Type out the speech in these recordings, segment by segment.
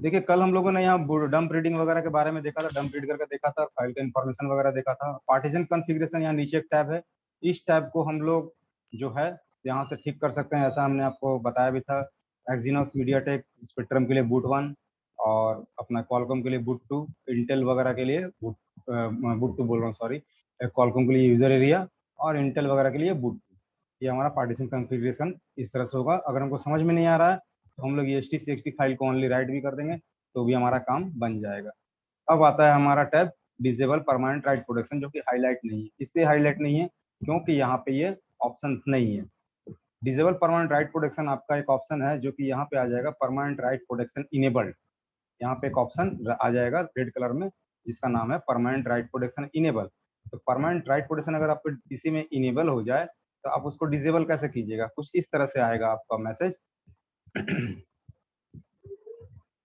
देखिए कल हम लोगों ने यहाँ डंप रीडिंग वगैरह के बारे में देखा था, डंप रीड करके देखा था, फाइल का इन्फॉर्मेशन वगैरह देखा था। पार्टीशन कॉन्फ़िगरेशन यहाँ नीचे एक टैब है, इस टैब को हम लोग जो है यहाँ से ठीक कर सकते हैं, ऐसा हमने आपको बताया भी था। एक्जीनोस मीडियाटेक स्पेक्ट्रम के लिए बूट 1 और अपना कॉलकॉम के लिए बूट 2, इंटेल वगैरह के लिए बूट 2 बोल रहा हूँ सॉरी, कॉलकॉम के लिए यूजर एरिया और इंटेल वगैरह के लिए बूट 2। ये हमारा पार्टीशन कॉन्फ़िगरेशन इस तरह से होगा। अगर हमको समझ में नहीं आ रहा है तो हम लोग ये HT फाइल को ओनली राइट भी कर देंगे तो भी हमारा काम बन जाएगा। अब आता है हमारा tab disable permanent right protection, जो कि हाईलाइट नहीं है। इसलिए हाईलाइट नहीं है क्योंकि यहाँ पे ये ऑप्शन नहीं है। डिसेबल परमानेंट राइट प्रोटेक्शन आपका एक ऑप्शन है जो कि यहाँ पे आ जाएगा परमानेंट राइट प्रोटेक्शन इनेबल्ड। यहाँ पे एक ऑप्शन आ जाएगा रेड कलर में जिसका नाम है परमानेंट राइट प्रोटेक्शन इनेबल। तो परमानेंट राइट प्रोटेक्शन अगर आपको किसी में इनेबल हो जाए तो आप उसको डिसेबल कैसे कीजिएगा, कुछ इस तरह से आएगा आपका मैसेज।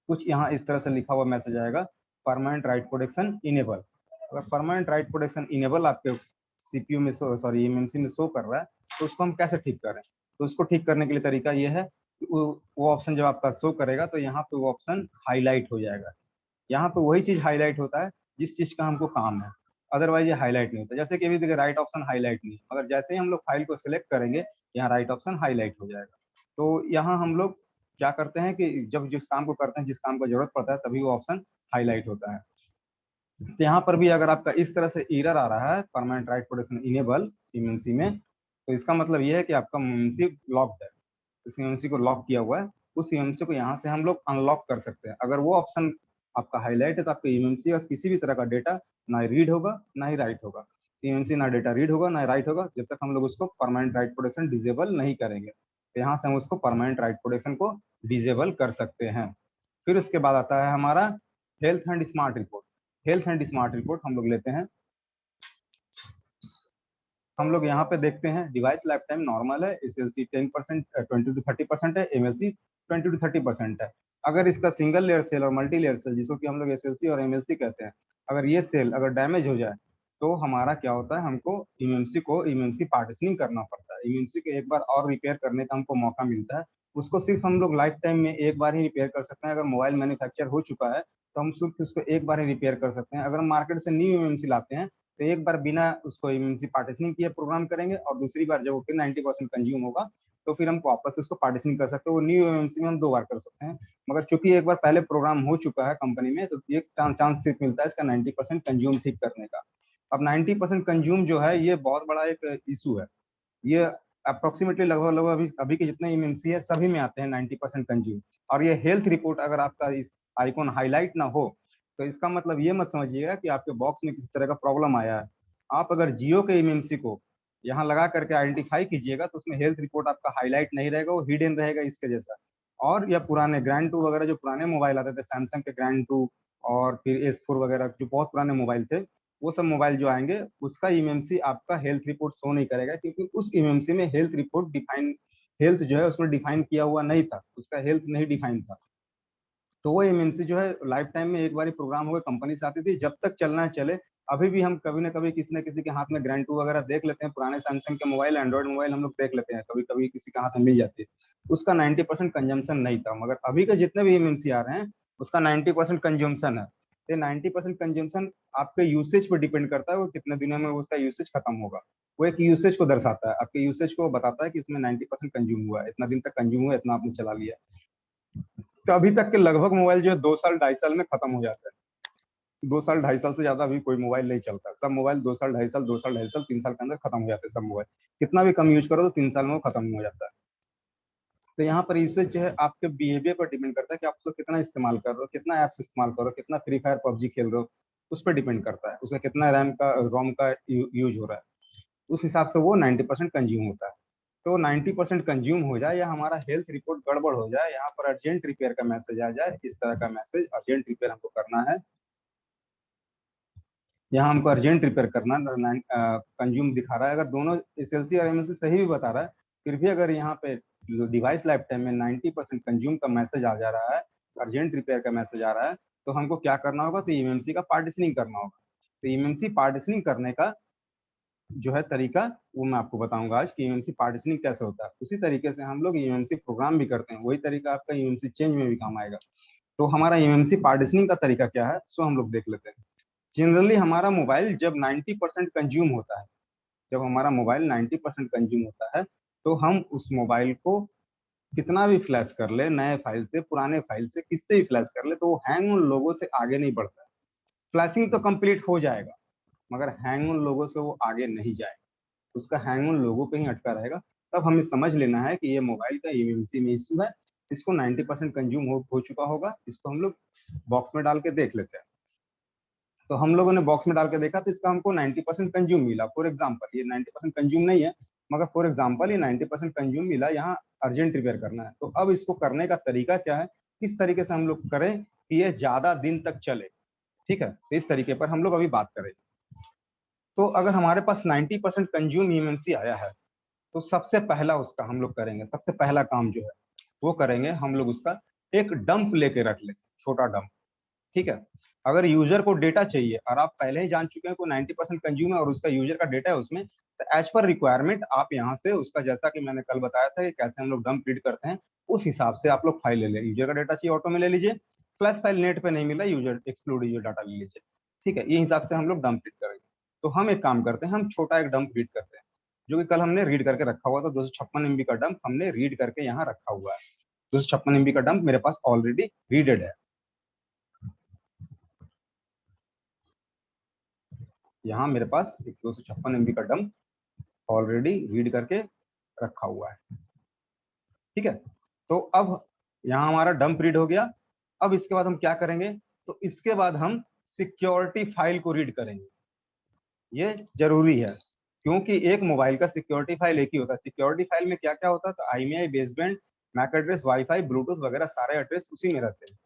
कुछ यहाँ इस तरह से लिखा हुआ मैसेज आएगा, परमानेंट राइट प्रोटेक्शन इनेबल। अगर परमानेंट राइट प्रोटेक्शन इनेबल आपके सीपीयू में सॉरी एमएमसी में शो कर रहा है तो उसको हम कैसे ठीक करें। तो उसको ठीक करने के लिए तरीका ये है कि वो ऑप्शन जब आपका शो करेगा तो यहाँ पे वो ऑप्शन हाईलाइट हो जाएगा। यहाँ पे वही चीज हाईलाइट होता है जिस चीज का हमको काम है, अदरवाइज ये हाईलाइट नहीं होता। जैसे कि अभी देखिए राइट ऑप्शन हाईलाइट नहीं है, मगर जैसे ही हम लोग फाइल को सिलेक्ट करेंगे यहाँ राइट ऑप्शन हाईलाइट हो जाएगा। तो यहाँ हम लोग क्या करते हैं कि जब जिस काम को करते हैं, जिस काम का जरूरत पड़ता है, तभी वो ऑप्शन हाईलाइट होता है। तो यहाँ पर भी अगर आपका इस तरह से एरर आ रहा है permanent right protection enable MMC में, तो इसका मतलब ये है कि आपका एमएमसी लॉक्ड है, इस एमएमसी को लॉक किया हुआ है। उस एमएमसी को यहाँ से हम लोग अनलॉक कर सकते हैं। अगर वो ऑप्शन आपका हाईलाइट है तो आपके एमएमसी का किसी भी तरह का डेटा ना रीड होगा ना ही राइट होगा। एमएमसी ना डेटा रीड होगा ना राइट होगा जब तक हम लोग उसको परमानेंट राइट प्रोटेक्शन डिसेबल नहीं करेंगे। तो यहाँ से हम उसको परमानेंट राइट प्रोटेक्शन को डिसेबल कर सकते हैं। फिर उसके बाद आता है हमारा health and smart report. Health and smart report हम लोग लेते हैं। हम लोग यहाँ पे देखते हैं डिवाइस लाइफ टाइम नॉर्मल है, SLC 10% 20 to 30% है, MLC 20 to 30% है। अगर इसका सिंगल लेयर सेल और मल्टी लेयर सेल जिसको कि हम लोग SLC और MLC कहते हैं, अगर ये सेल अगर डैमेज हो जाए तो हमारा क्या होता है, हमको एमएमसी पार्टीशनिंग करना पड़ता है। एमएमसी को एक बार और रिपेयर करने का हमको मौका मिलता है। उसको सिर्फ हम लोग लाइफ टाइम में एक बार ही रिपेयर कर सकते हैं। अगर मोबाइल मैन्युफैक्चर हो चुका है तो हम सिर्फ उसको एक बार ही रिपेयर कर सकते हैं। अगर हम मार्केट से न्यू एमएमसी लाते हैं तो एक बार बिना उसको एमएमसी पार्टीशनिंग किए प्रोग्राम करेंगे और दूसरी बार जब वो फिर 90% कंज्यूम होगा तो फिर हम वापस से उसको पार्टीशनिंग कर सकते हैं। वो न्यू एमएमसी में हम 2 बार कर सकते हैं। मगर चूंकि एक बार पहले प्रोग्राम हो चुका है कंपनी में तो एक चांस सिर्फ मिलता है इसका 90% कंज्यूम ठीक करने का। अब 90% कंज्यूम जो है ये बहुत बड़ा एक इशू है। ये अप्रोक्सीमेटली लगभग लगभग अभी के जितने एमएमसी है सभी में आते हैं 90% कंज्यूम। और ये हेल्थ रिपोर्ट अगर आपका इस आइकॉन हाईलाइट ना हो तो इसका मतलब ये मत समझिएगा कि आपके बॉक्स में किसी तरह का प्रॉब्लम आया है। आप अगर जियो के एमएमसी को यहाँ लगा करके आइडेंटिफाई कीजिएगा तो उसमें हेल्थ रिपोर्ट आपका हाईलाइट नहीं रहेगा, वो हिडन रहेगा इसके जैसा। और या पुराने ग्रैंड 2 वगैरह जो पुराने मोबाइल आते थे, सैमसंग के ग्रैंड 2 और फिर S4 वगैरह जो बहुत पुराने मोबाइल थे, वो सब मोबाइल जो आएंगे उसका एमएमसी आपका हेल्थ रिपोर्ट शो नहीं करेगा क्योंकि उस एमएमसी में हेल्थ रिपोर्ट डिफाइन, हेल्थ जो है उसमें डिफाइन किया हुआ नहीं था, उसका हेल्थ नहीं डिफाइन था। तो वो एमएमसी जो है लाइफ टाइम में एक बार ही प्रोग्राम हुए कंपनी से आती थी, जब तक चलना है चले। अभी भी हम कभी ना कभी किसी न किसी के हाथ में ग्रैंड 2 वगैरह देख लेते हैं, पुराने सैमसंग के मोबाइल एंड्रॉइड मोबाइल हम लोग देख लेते हैं, कभी कभी किसी के हाथ में मिल जाती है। उसका 90% कंजम्पशन नहीं था, मगर अभी के जितने भी एमएमसी आ रहे हैं उसका 90% कंजम्पशन है। ये 90% कंजम्पशन आपके यूसेज पर डिपेंड करता है, वो कितने दिनों में उसका यूसेज खत्म होगा। वो एक यूसेज को दर्शाता है, आपके यूसेज को बताता है कि इसमें 90% कंज्यूम हुआ है, इतना दिन तक कंज्यूम हुआ, इतना आपने चला लिया। तो अभी तक के लगभग मोबाइल जो है 2 साल 2.5 साल में खत्म हो जाता है। 2 साल 2.5 साल से ज्यादा अभी कोई मोबाइल नहीं चलता। सब मोबाइल 2 साल 2.5 साल 2 साल 2.5 साल 3 साल के अंदर खत्म हो जाते हैं सब मोबाइल। कितना भी कम यूज करो तो 3 साल में वो खत्म हो जाता है। तो यहाँ पर यूसेज जो है आपके बिहेवियर पर डिपेंड करता है कि आप उसको कितना इस्तेमाल कर रहे हो, कितना ऐप्स इस्तेमाल कर रहे हो, कितना फ्री फायर पबजी खेल रहे हो, उस पर डिपेंड करता है उसका कितना रैम का रोम का यूज हो रहा है। उस हिसाब से वो 90% कंज्यूम होता है। तो 90% कंज्यूम हो जाए या हमारा हेल्थ रिपोर्ट गड़बड़ हो जाए, यहाँ पर अर्जेंट रिपेयर का मैसेज आ जाए, इस तरह का मैसेज अर्जेंट रिपेयर हमको करना है। यहाँ हमको अर्जेंट रिपेयर करना, कंज्यूम दिखा रहा है। अगर दोनों SLC और MLC सही भी बता रहा है फिर भी अगर यहाँ पे डिवाइस लाइफ टाइम में 90% कंज्यूम का मैसेज आ जा रहा है, अर्जेंट रिपेयर का मैसेज आ रहा है, तो हमको क्या करना होगा, तो एमएमसी का पार्टीशनिंग करना होगा। तो एमएमसी पार्टीशनिंग करने का जो है तरीका वो मैं आपको बताऊंगा आज कि एमएमसी पार्टीशनिंग कैसे होता है। उसी तरीके से हम लोग एमएमसी प्रोग्राम भी करते हैं, वही तरीका आपका एमएमसी चेंज में भी काम आएगा। तो हमारा एमएमसी पार्टीशनिंग का तरीका क्या है, सो हम लोग देख लेते हैं। जनरली हमारा मोबाइल जब 90% कंज्यूम होता है, जब हमारा मोबाइल 90% कंज्यूम होता है, तो हम उस मोबाइल को कितना भी फ्लैश कर ले, नए फाइल से, पुराने फाइल से, किससे भी फ्लैश कर ले, तो वो हैंग उन लोगों से आगे नहीं बढ़ता है। फ्लैशिंग तो कंप्लीट हो जाएगा, मगर हैंग उन लोगों से वो आगे नहीं जाएगा, उसका हैंग उन लोगों पे ही अटका रहेगा। तब हमें समझ लेना है कि ये मोबाइल का एमएमसी में इशू है, इसको 90% कंज्यूम हो चुका होगा। इसको हम लोग बॉक्स में डाल के देख लेते हैं। तो हम लोगों ने बॉक्स में डाल के देखा तो इसका हमको 90% कंज्यूम मिला। फॉर एग्जाम्पल ये 90% कंज्यूम नहीं है, मगर फॉर एग्जाम्पल ये 90% कंज्यूम मिला, यहाँ अर्जेंट रिपेयर करना है। तो अब इसको करने का तरीका क्या है, किस तरीके से हम लोग करें कि ये ज्यादा दिन तक चले, ठीक है, तो इस तरीके पर हम लोग अभी बात करें। तो अगर हमारे पास 90% कंज्यूम ईएमसी आया है, तो सबसे पहला उसका हम लोग करेंगे, सबसे पहला काम जो है वो करेंगे, हम लोग उसका एक डंप लेके रख लेंगे, छोटा डंप, ठीक है। अगर यूजर को डेटा चाहिए और आप पहले ही जान चुके हैं को 90% कंज्यूम है और उसका यूजर का डेटा है उसमें, तो एज पर रिक्वायरमेंट आप यहाँ से उसका, जैसा कि मैंने कल बताया था कि कैसे हम लोग डंप रीड करते हैं, उस हिसाब से आप लोग फाइल ले लें। यूजर का डेटा चाहिए ऑटो में ले लीजिए, प्लस फाइल नेट पे नहीं मिला, यूजर एक्सक्लूड यूजर डाटा ले लीजिए, ठीक है। ये हिसाब से हम लोग डंप रीड करेंगे। तो हम एक काम करते हैं, हम छोटा एक डंप रीड करते हैं, जो कि कल हमने रीड करके रखा हुआ था। 256 MB का डंप हमने रीड करके यहाँ रखा हुआ है। 256 MB का डंप मेरे पास ऑलरेडी रीडेड है। यहाँ मेरे पास एक 256 MB का डंप ऑलरेडी रीड करके रखा हुआ है, ठीक है। तो अब यहाँ हमारा डंप रीड हो गया। अब इसके बाद हम क्या करेंगे, तो इसके बाद हम सिक्योरिटी फाइल को रीड करेंगे। ये जरूरी है, क्योंकि एक मोबाइल का सिक्योरिटी फाइल एक ही होता है। सिक्योरिटी फाइल में क्या क्या होता है, तो IMEI, baseband, MAC address, WiFi, Bluetooth वगैरह सारे एड्रेस उसी में रहते हैं।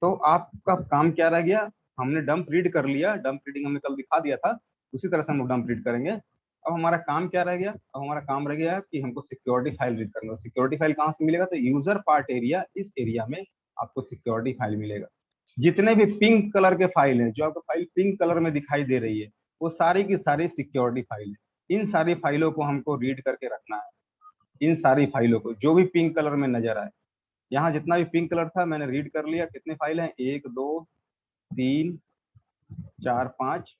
तो आपका काम क्या रह गया, हमने डंप रीड कर लिया, डंप रीडिंग हमने कल दिखा दिया था, उसी तरह से हम लोग डंप रीड करेंगे। अब हमारा काम क्या रह गया, अब हमारा काम रह गया कि हमको सिक्योरिटी फाइल रीड करना है। सिक्योरिटी फाइल कहाँ से मिलेगा, तो यूजर पार्ट एरिया, इस एरिया में आपको सिक्योरिटी फाइल मिलेगा। जितने भी पिंक कलर के फाइल हैं, जो आपको फाइल पिंक कलर में दिखाई दे रही है, वो सारी की सारी सिक्योरिटी फाइल है। इन सारी फाइलों को हमको रीड करके रखना है। इन सारी फाइलों को, जो भी पिंक कलर में नजर आए, यहाँ जितना भी पिंक कलर था मैंने रीड कर लिया। कितने फाइल हैं, 1 2 3 4 5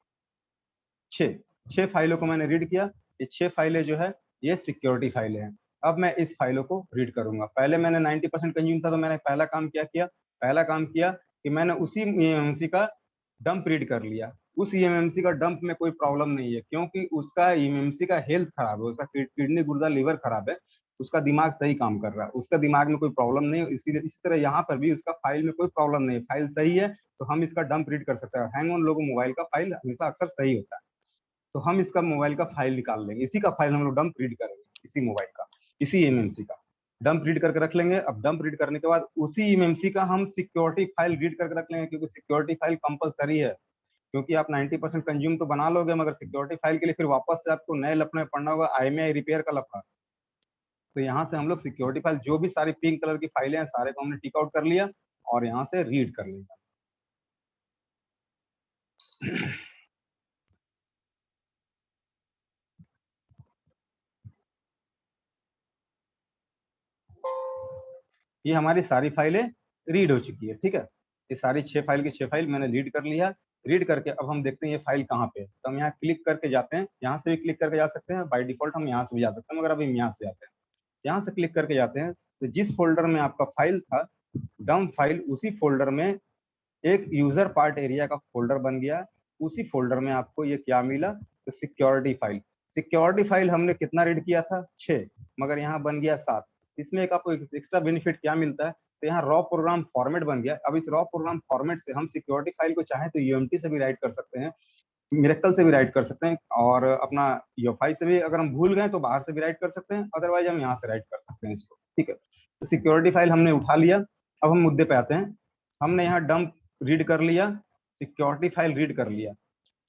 6, 6 फाइलों को मैंने रीड किया। ये 6 फाइलें जो है ये सिक्योरिटी फाइलें हैं। अब मैं इस फाइलों को रीड करूंगा। पहले मैंने 90% कंज्यूम था, तो मैंने पहला काम क्या किया, पहला काम किया कि मैंने उसी ईएमएमसी का डंप रीड कर लिया। उस ईएमएमसी का डंप में कोई प्रॉब्लम नहीं है, क्योंकि उसका ईएमएमसी का हेल्थ खराब है, उसका किडनी, गुर्दा, लिवर खराब है, उसका दिमाग सही काम कर रहा है, उसका दिमाग में कोई प्रॉब्लम नहीं है। इसीलिए इसी तरह यहाँ पर भी उसका फाइल में कोई प्रॉब्लम नहीं है, फाइल सही है, तो हम इसका डंप रीड कर सकते हैं। हैंग ऑन लोगों मोबाइल का फाइल हमेशा अक्सर सही होता है, तो हम इसका मोबाइल का फाइल निकाल लेंगे, इसी का फाइल हम लोग डंप रीड करेंगे, इसी मोबाइल का, इसी एमएमसी का डंप रीड करके रख लेंगे। अब डंप रीड करने के बाद उसी एमएमसी का हम सिक्योरिटी फाइल रीड करके रख लेंगे, क्योंकि सिक्योरिटी फाइल कंपलसरी है। क्योंकि आप 90% कंज्यूम तो बना लोगे, मगर सिक्योरिटी फाइल के लिए फिर वापस से आपको नए लफड़े में पढ़ना होगा, आईएमईआई रिपेयर का लफड़ा। तो यहाँ से हम लोग सिक्योरिटी फाइल, जो भी सारी पिंक कलर की फाइलें हैं, सारे को हमने टिक आउट कर लिया और यहाँ से रीड कर लिया। ये हमारी सारी फाइलें रीड हो चुकी है, ठीक है। ये सारी 6 फाइल की 6 फाइल मैंने रीड कर लिया। रीड करके अब हम देखते हैं ये फाइल कहाँ पे है, तो हम यहाँ क्लिक करके जाते हैं। यहाँ से भी क्लिक करके जा सकते हैं, बाय डिफॉल्ट हम यहाँ से भी जा सकते हैं, मगर अभी हम यहाँ से जाते हैं। यहाँ से क्लिक करके जाते हैं, तो जिस फोल्डर में आपका फाइल था डंप फाइल, उसी फोल्डर में एक यूजर पार्ट एरिया का फोल्डर बन गया। उसी फोल्डर में आपको ये क्या मिला, तो सिक्योरिटी फाइल। सिक्योरिटी फाइल हमने कितना रीड किया था, 6, मगर यहाँ बन गया 7। इसमें एक आपको एक्स्ट्रा बेनिफिट क्या मिलता है, तो यहाँ रॉ प्रोग्राम फॉर्मेट बन गया। अब इस रॉ प्रोग्राम फॉर्मेट से हम सिक्योरिटी फाइल को चाहे तो यूएमटी से भी राइट कर सकते हैं, मिरेकल से भी राइट कर सकते हैं, और अपना यूएफआई से भी, अगर हम भूल गए तो बाहर से भी राइट कर सकते हैं, अदरवाइज हम यहाँ से राइट कर सकते हैं इसको, ठीक है। तो सिक्योरिटी फाइल हमने उठा लिया। अब हम मुद्दे पे आते हैं। हमने यहाँ डंप रीड कर लिया, सिक्योरिटी फाइल रीड कर लिया।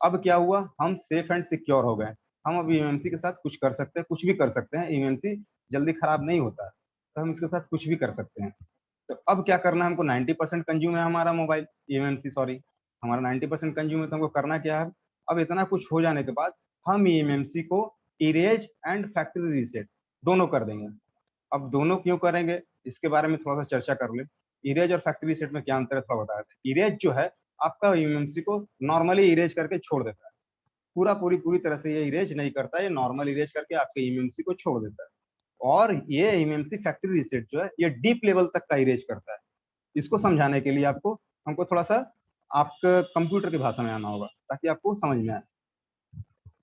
अब क्या हुआ, हम सेफ एंड सिक्योर हो गए। हम अब ईएमसी के साथ कुछ कर सकते हैं, कुछ भी कर सकते हैं। ईएमसी जल्दी खराब नहीं होता है, तो हम इसके साथ कुछ भी कर सकते हैं। तो अब क्या करना है हमको, 90% कंज्यूम है हमारा मोबाइल, ईएमसी सॉरी, हमारा 90% कंज्यूम है, तो हमको करना क्या है। अब इतना कुछ हो जाने के बाद हम ईएमसी को इरेज एंड फैक्ट्री रीसेट दोनों कर देंगे। अब दोनों क्यों करेंगे, इसके बारे में थोड़ा सा चर्चा कर ले। इरेज और फैक्ट्री रीसेट में क्या अंतर है थोड़ा बता देते हैं। इरेज जो है आपका ईएमएमसी को नॉर्मली इरेज करके छोड़ देता है, पूरी तरह से ये इरेज नहीं करता है, ये नॉर्मल इरेज करके आपके ईएमएमसी को छोड़ देता है। और ये ईएमएमसी फैक्ट्री रीसेट जो है ये डीप लेवल तक का इरेज करता है। इसको समझाने के लिए आपको हमको थोड़ा सा आपके कंप्यूटर की भाषा में आना होगा ताकि आपको समझ में आए।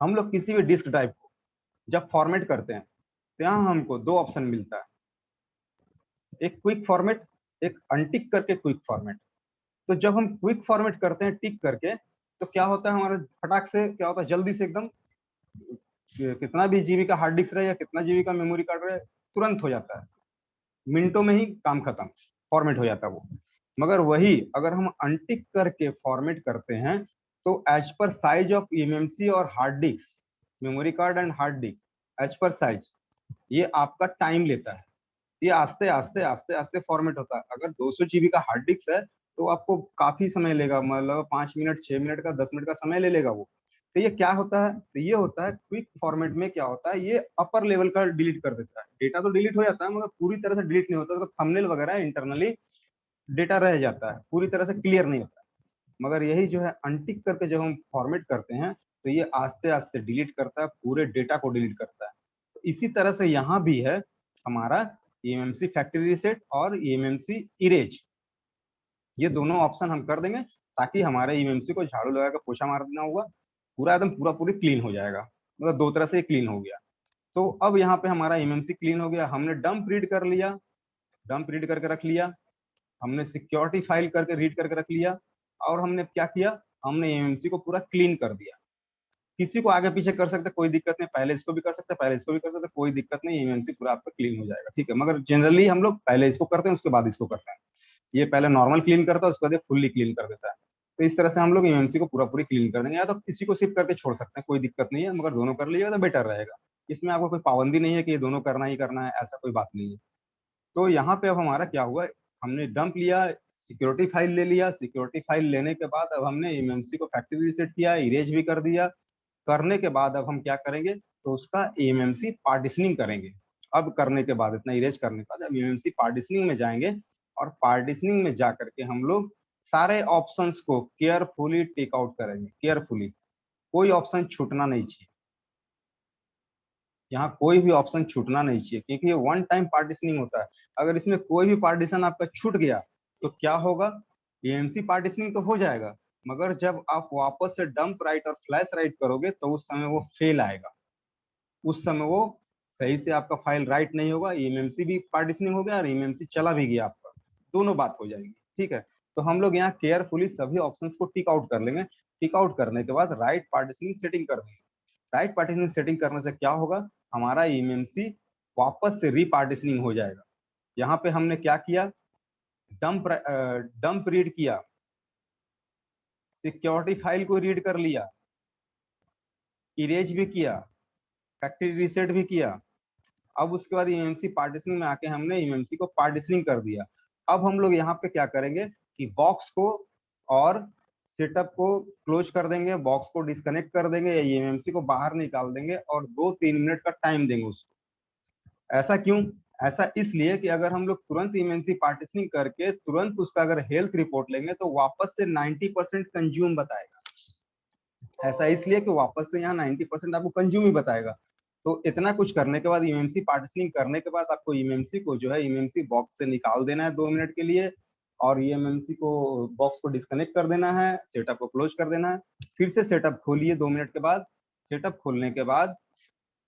हम लोग किसी भी डिस्क ड्राइव को जब फॉर्मेट करते हैं तो यहाँ हमको दो ऑप्शन मिलता है, एक क्विक फॉर्मेट, एक अनटिक करके क्विक फॉर्मेट। तो जब हम क्विक फॉर्मेट करते हैं टिक करके तो क्या होता है, हमारा फटाक से क्या होता है, जल्दी से एकदम कितना भी जीबी का हार्ड डिस्क रहे या कितना जीबी का मेमोरी कार्ड रहे तुरंत हो जाता है, मिनटों में ही काम खत्म, फॉर्मेट हो जाता है वो। मगर वही अगर हम अनटिक करके फॉर्मेट करते हैं तो as per size of eMMC और hard disk, memory card and hard disk as per size, ये आपका टाइम लेता है। ये आस्ते आस्ते आस्ते आस्ते फॉर्मेट होता है। अगर 200 जीबी का हार्ड डिस्क है तो आपको काफी समय लेगा, मतलब 5 मिनट 6 मिनट का 10 मिनट का समय ले लेगा वो। तो ये क्या होता है, तो ये होता है क्विक फॉर्मेट में क्या होता है, ये अपर लेवल का डिलीट कर देता है। डेटा तो डिलीट हो जाता है मगर पूरी तरह से डिलीट नहीं होता, तो थंबनेल वगैरह इंटरनली डेटा रह जाता है, पूरी तरह से क्लियर नहीं होता। मगर यही जो है अनटिक करके जब हम फॉर्मेट करते हैं तो ये आस्ते आस्ते डिलीट करता है, पूरे डेटा को डिलीट करता है। तो इसी तरह से यहाँ भी है हमारा ईएमएमसी फैक्ट्री रीसेट और ईएमएमसी इरेज, ये दोनों ऑप्शन हम कर देंगे ताकि हमारे ईएमएमसी को झाड़ू लगा के पोछा मार देना होगा, पूरा एकदम पूरी क्लीन हो जाएगा, मतलब दो तरह से क्लीन हो गया। तो अब यहाँ पे हमारा ईएमएमसी क्लीन हो गया, हमने डंप रीड कर लिया, डंप रीड करके रख लिया, हमने सिक्योरिटी फाइल करके रीड करके रख लिया, और हमने क्या किया, हमने ईएमएमसी को पूरा क्लीन कर दिया। किसी को आगे पीछे कर सकते, कोई दिक्कत नहीं, पहले इसको भी कर सकते, पहले इसको भी कर सकते, कोई दिक्कत नहीं, ईएमएमसी पूरा आपका क्लीन हो जाएगा, ठीक है। मगर जनरली हम लोग पहले इसको करते हैं उसके बाद इसको करते हैं। ये पहले नॉर्मल क्लीन करता है उसके बाद ये फुल्ली क्लीन कर देता है। तो इस तरह से हम लोग ईएमएमसी को पूरी क्लीन कर देंगे, या तो किसी को सिर्फ करके छोड़ सकते हैं, कोई दिक्कत नहीं है, मगर दोनों कर लीजिएगा तो बेटर रहेगा। इसमें आपको कोई पाबंदी नहीं है कि ये दोनों करना ही करना है, ऐसा कोई बात नहीं है। तो यहाँ पे अब हमारा क्या हुआ, हमने डंप लिया, सिक्योरिटी फाइल ले लिया, सिक्योरिटी फाइल लेने के बाद अब हमने ईएमएमसी को फैक्ट्री रीसेट किया, इरेज भी कर दिया। करने के बाद अब हम क्या करेंगे, तो उसका ईएमएमसी पार्टिशनिंग करेंगे। अब करने के बाद, इतना इरेज करने के बाद अब ईएमएमसी पार्टिशनिंग में जाएंगे, और पार्टिशनिंग में जा करके हम लोग सारे ऑप्शंस को केयरफुली टेक आउट करेंगे, केयरफुली, कोई ऑप्शन छूटना नहीं चाहिए, यहाँ कोई भी ऑप्शन छूटना नहीं चाहिए, क्योंकि ये वन टाइम पार्टिशनिंग होता है। अगर इसमें कोई भी पार्टीशन आपका छूट गया तो क्या होगा, ईएमसी पार्टिशनिंग तो हो जाएगा, मगर जब आप वापस से डंप राइट और फ्लैश राइट करोगे तो उस समय वो फेल आएगा, उस समय वो सही से आपका फाइल राइट नहीं होगा, ईएमसी भी पार्टिशनिंग हो गया और ईएमसी चला भी गया आपका, दोनों बात हो जाएगी, ठीक है। तो हम लोग यहाँ केयरफुली सभी ऑप्शंस को टिक आउट कर लेंगे। टिक आउट करने के बाद राइट पार्टिशनिंग सेटिंग कर देंगे। राइट पार्टिशनिंग सेटिंग करने से क्या होगा, हमारा ईएमसी वापस से रीपार्टिशनिंग हो जाएगा। यहाँ पे हमने क्या किया, डंप रीड किया, सिक्योरिटी फाइल को रीड कर लिया, इरेज भी किया, फैक्ट्री रीसेट भी किया। अब उसके बाद ईएमसी पार्टिशनिंग में आके हमने ईएमसी को पार्टिशनिंग कर दिया। अब हम लोग यहाँ पे क्या करेंगे कि बॉक्स को और सेटअप को क्लोज कर देंगे, बॉक्स को डिस्कनेक्ट कर देंगे या ईएमसी को बाहर निकाल देंगे और 2-3 मिनट का टाइम देंगे उसको। ऐसा क्यों, ऐसा इसलिए कि अगर हम लोग तुरंत ईएमसी पार्टिशनिंग करके तुरंत उसका अगर हेल्थ रिपोर्ट लेंगे तो वापस से 90% कंज्यूम बताएगा। ऐसा इसलिए कि वापस से यहाँ 90% आपको कंज्यूम ही बताएगा। तो इतना कुछ करने के बाद, ईएमसी पार्टिशनिंग करने के बाद आपको ईएमसी को जो है ईएमसी बॉक्स से निकाल देना है 2 मिनट के लिए, और ईएमसी को बॉक्स को डिस्कनेक्ट कर देना है, सेटअप को क्लोज कर देना है। फिर से सेटअप खोलिए 2 मिनट के बाद, सेटअप खोलने के बाद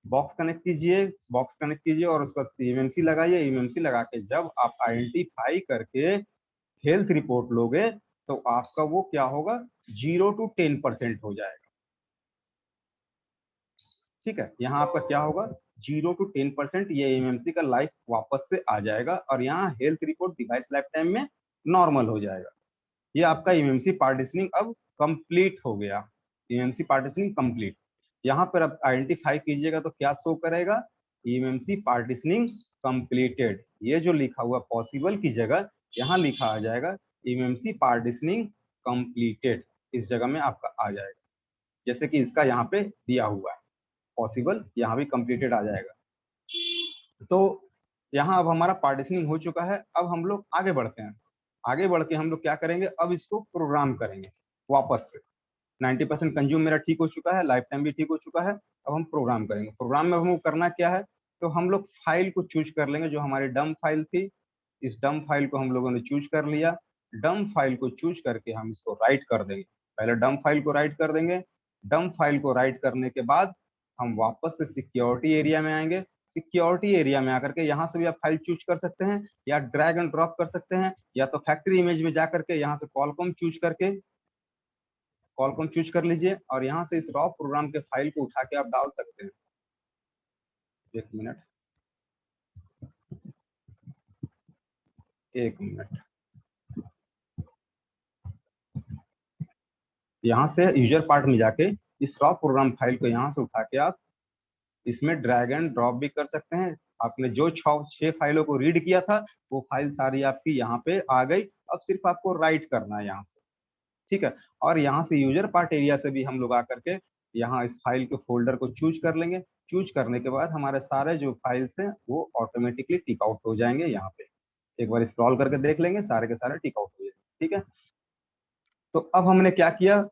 बॉक्स कनेक्ट कीजिए, बॉक्स कनेक्ट कीजिए और उसका ईएमसी लगाइए। ईएमसी लगा के जब आप आइडेंटिफाई करके हेल्थ रिपोर्ट लोगे तो आपका वो क्या होगा, 0 to 10% हो जाएगा, ठीक है। यहाँ आपका क्या होगा, 0 to 10% ये एमएमसी का लाइफ वापस से आ जाएगा, और यहाँ health report device life time में नॉर्मल हो जाएगा। ये आपका एमएमसी पार्टिशनिंग अब कंप्लीट हो गया, एमएमसी पार्टिशनिंग कंप्लीट। यहाँ पर अब आइडेंटिफाई कीजिएगा तो क्या शो करेगा, एमएमसी पार्टिशनिंग कंप्लीटेड। ये जो लिखा हुआ पॉसिबल की जगह यहाँ लिखा आ जाएगा एमएमसी पार्टिशनिंग कंप्लीटेड, इस जगह में आपका आ जाएगा, जैसे कि इसका यहाँ पे दिया हुआ है पॉसिबल, यहाँ भी कंप्लीटेड आ जाएगा। तो यहाँ अब हमारा पार्टिशनिंग हो चुका है। अब हम लोग आगे बढ़ते हैं। आगे बढ़ के हम लोग क्या करेंगे, अब इसको प्रोग्राम करेंगे वापस से। 90% कंज्यूम मेरा ठीक हो चुका है, लाइफ टाइम भी ठीक हो चुका है। अब हम प्रोग्राम करेंगे। प्रोग्राम में हमको करना क्या है, तो हम लोग फाइल को चूज कर लेंगे जो हमारी डम फाइल थी। इस डम फाइल को हम लोगों ने चूज कर लिया। डम फाइल को चूज करके हम इसको राइट कर देंगे। पहले डम फाइल को राइट कर देंगे। डम फाइल को राइट करने के बाद हम वापस से सिक्योरिटी एरिया में आएंगे। सिक्योरिटी एरिया में आकर के यहाँ से भी आप फाइल चूज कर सकते हैं, या ड्रैग एंड ड्रॉप कर सकते हैं, या तो फैक्ट्री इमेज में जाकर के यहाँ से कॉलकॉम चूज करके कॉलकॉम चूज कर लीजिए, और यहाँ से इस रॉ प्रोग्राम के फाइल को उठा के आप डाल सकते हैं। एक मिनट, एक मिनट। यहाँ से यूजर पार्ट में जाके इस रॉ प्रोग्राम फाइल को यहाँ से उठा के आप इसमें ड्रैग एंड ड्रॉप भी कर सकते हैं। आपने जो 6 फाइलों को रीड किया था वो फाइल सारी आपकी यहाँ पे आ गई। अब सिर्फ आपको राइट करना है यहाँ से, ठीक है। और यहाँ से यूजर पार्ट एरिया से भी हम लोग आकर के यहाँ इस फाइल के फोल्डर को चूज कर लेंगे। चूज करने के बाद हमारे सारे जो फाइल्स हैं वो ऑटोमेटिकली टिक आउट हो जाएंगे। यहाँ पे एक बार स्क्रॉल करके देख लेंगे, सारे के सारे टिक आउट हो जाएंगे, ठीक है। तो अब हमने क्या किया,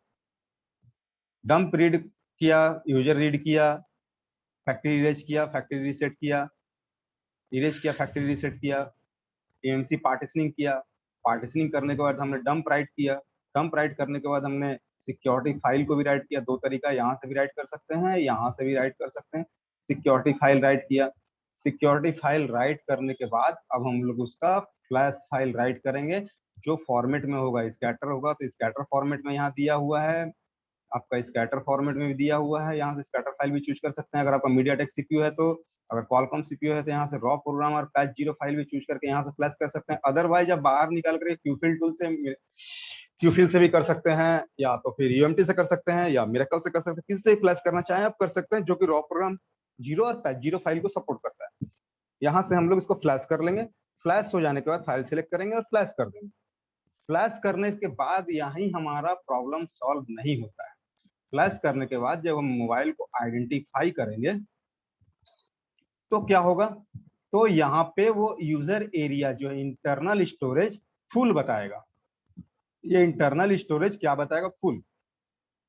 डंप रीड किया, यूजर रीड किया, फैक्ट्री इरेज किया, फैक्ट्री रीसेट किया, इरेज किया, फैक्ट्री रीसेट किया, एएमसी पार्टीशनिंग किया। पार्टीशनिंग करने के बाद हमने डंप राइट किया। डंप राइट करने के बाद हमने सिक्योरिटी फाइल को भी राइट किया। दो तरीका, यहाँ से भी राइट कर सकते हैं, यहाँ से भी राइट कर सकते हैं। सिक्योरिटी फाइल राइट किया। सिक्योरिटी फाइल राइट करने के बाद अब हम लोग उसका फ्लैश फाइल राइट करेंगे, जो फॉर्मेट में होगा, स्कैटर होगा तो स्कैटर फॉर्मेट में यहाँ दिया हुआ है। आपका स्कैटर फॉर्मेट में भी दिया हुआ है, यहाँ से स्कैटर फाइल भी चूज कर सकते हैं। अगर आपका मीडियाटेक सीपीयू है तो, अगर क्वालकॉम सीपीयू है तो यहाँ से रॉ प्रोग्राम और पैच 0 फाइल भी चूज करके यहाँ से फ्लैश कर सकते हैं। अदरवाइज आप बाहर निकाल कर क्यूफिल टूल से, क्यूफिल से भी कर सकते हैं, या तो फिर यूएमटी से कर सकते हैं, या मिरेकल से कर सकते हैं। किससे फ्लैश करना चाहें आप कर सकते हैं, जो कि रॉ प्रोग्राम 0 और पैच 0 फाइल को सपोर्ट करता है। यहाँ से हम लोग इसको फ्लैश कर लेंगे। फ्लैश हो जाने के बाद फाइल सिलेक्ट करेंगे और फ्लैश कर देंगे। फ्लैश करने के बाद यहीं हमारा प्रॉब्लम सॉल्व नहीं होता है। फ्लैश करने के बाद जब हम मोबाइल को आइडेंटिफाई करेंगे तो क्या होगा, तो यहाँ पे वो यूजर एरिया जो इंटरनल स्टोरेज फुल बताएगा। ये इंटरनल स्टोरेज क्या बताएगा, फुल।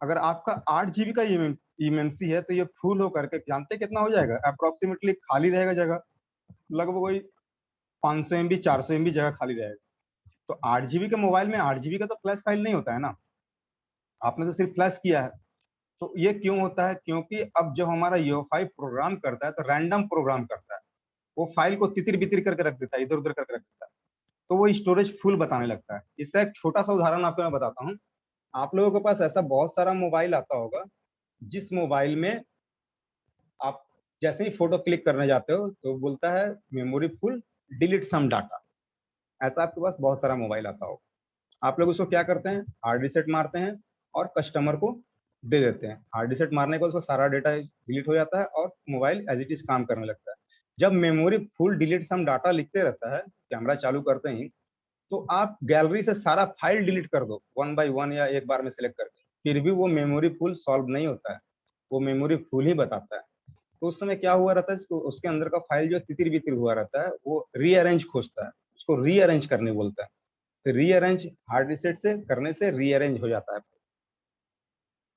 अगर आपका 8 GB का ईएमएमसी है तो ये फुल होकर के जानते कितना हो जाएगा, अप्रोक्सीमेटली खाली रहेगा जगह, लगभग वही 500 MB 400 MB जगह खाली रहेगा। तो 8 GB के मोबाइल में 8 GB का तो फ्लैश फाइल नहीं होता है ना, आपने तो सिर्फ फ्लैश किया है। तो ये क्यों होता है, क्योंकि अब जब हमारा यूएफआई प्रोग्राम करता है तो रैंडम प्रोग्राम करता है। वो फाइल को तितिर बितिर करके रख देता है, इधर उधर करके रख देता है, तो वो स्टोरेज फुल बताने लगता है। इसका एक छोटा सा उदाहरण आपको मैं बताता हूँ। आप लोगों के पास ऐसा बहुत सारा मोबाइल आता होगा जिस मोबाइल में आप जैसे ही फोटो क्लिक करने जाते हो तो बोलता है memory full, delete some data. ऐसा आपके पास बहुत सारा मोबाइल आता होगा। आप लोग उसको क्या करते हैं, हार्ड रिसेट मारते हैं और कस्टमर को दे देते हैं। हार्ड रिसेट मारने के बाद उसका सारा डेटा डिलीट हो जाता है और मोबाइल एज इट इज काम करने लगता है। जब memory full delete some data लिखते रहता है, कैमरा चालू करते ही, तो आप गैलरी से सारा फाइल डिलीट कर दो 1 by 1 या एक बार में सिलेक्ट करके, फिर भी वो मेमोरी फुल सॉल्व नहीं होता है, वो मेमोरी फुल ही बताता है। तो उस समय क्या हुआ रहता है, उसके अंदर का फाइल जो तितिर बितिर हुआ रहता है वो रीअरेंज खोजता है, उसको रीअरेंज करने बोलता है। तो रीअरेंज हार्ड रिसेट से करने से रीअरेंज हो जाता है।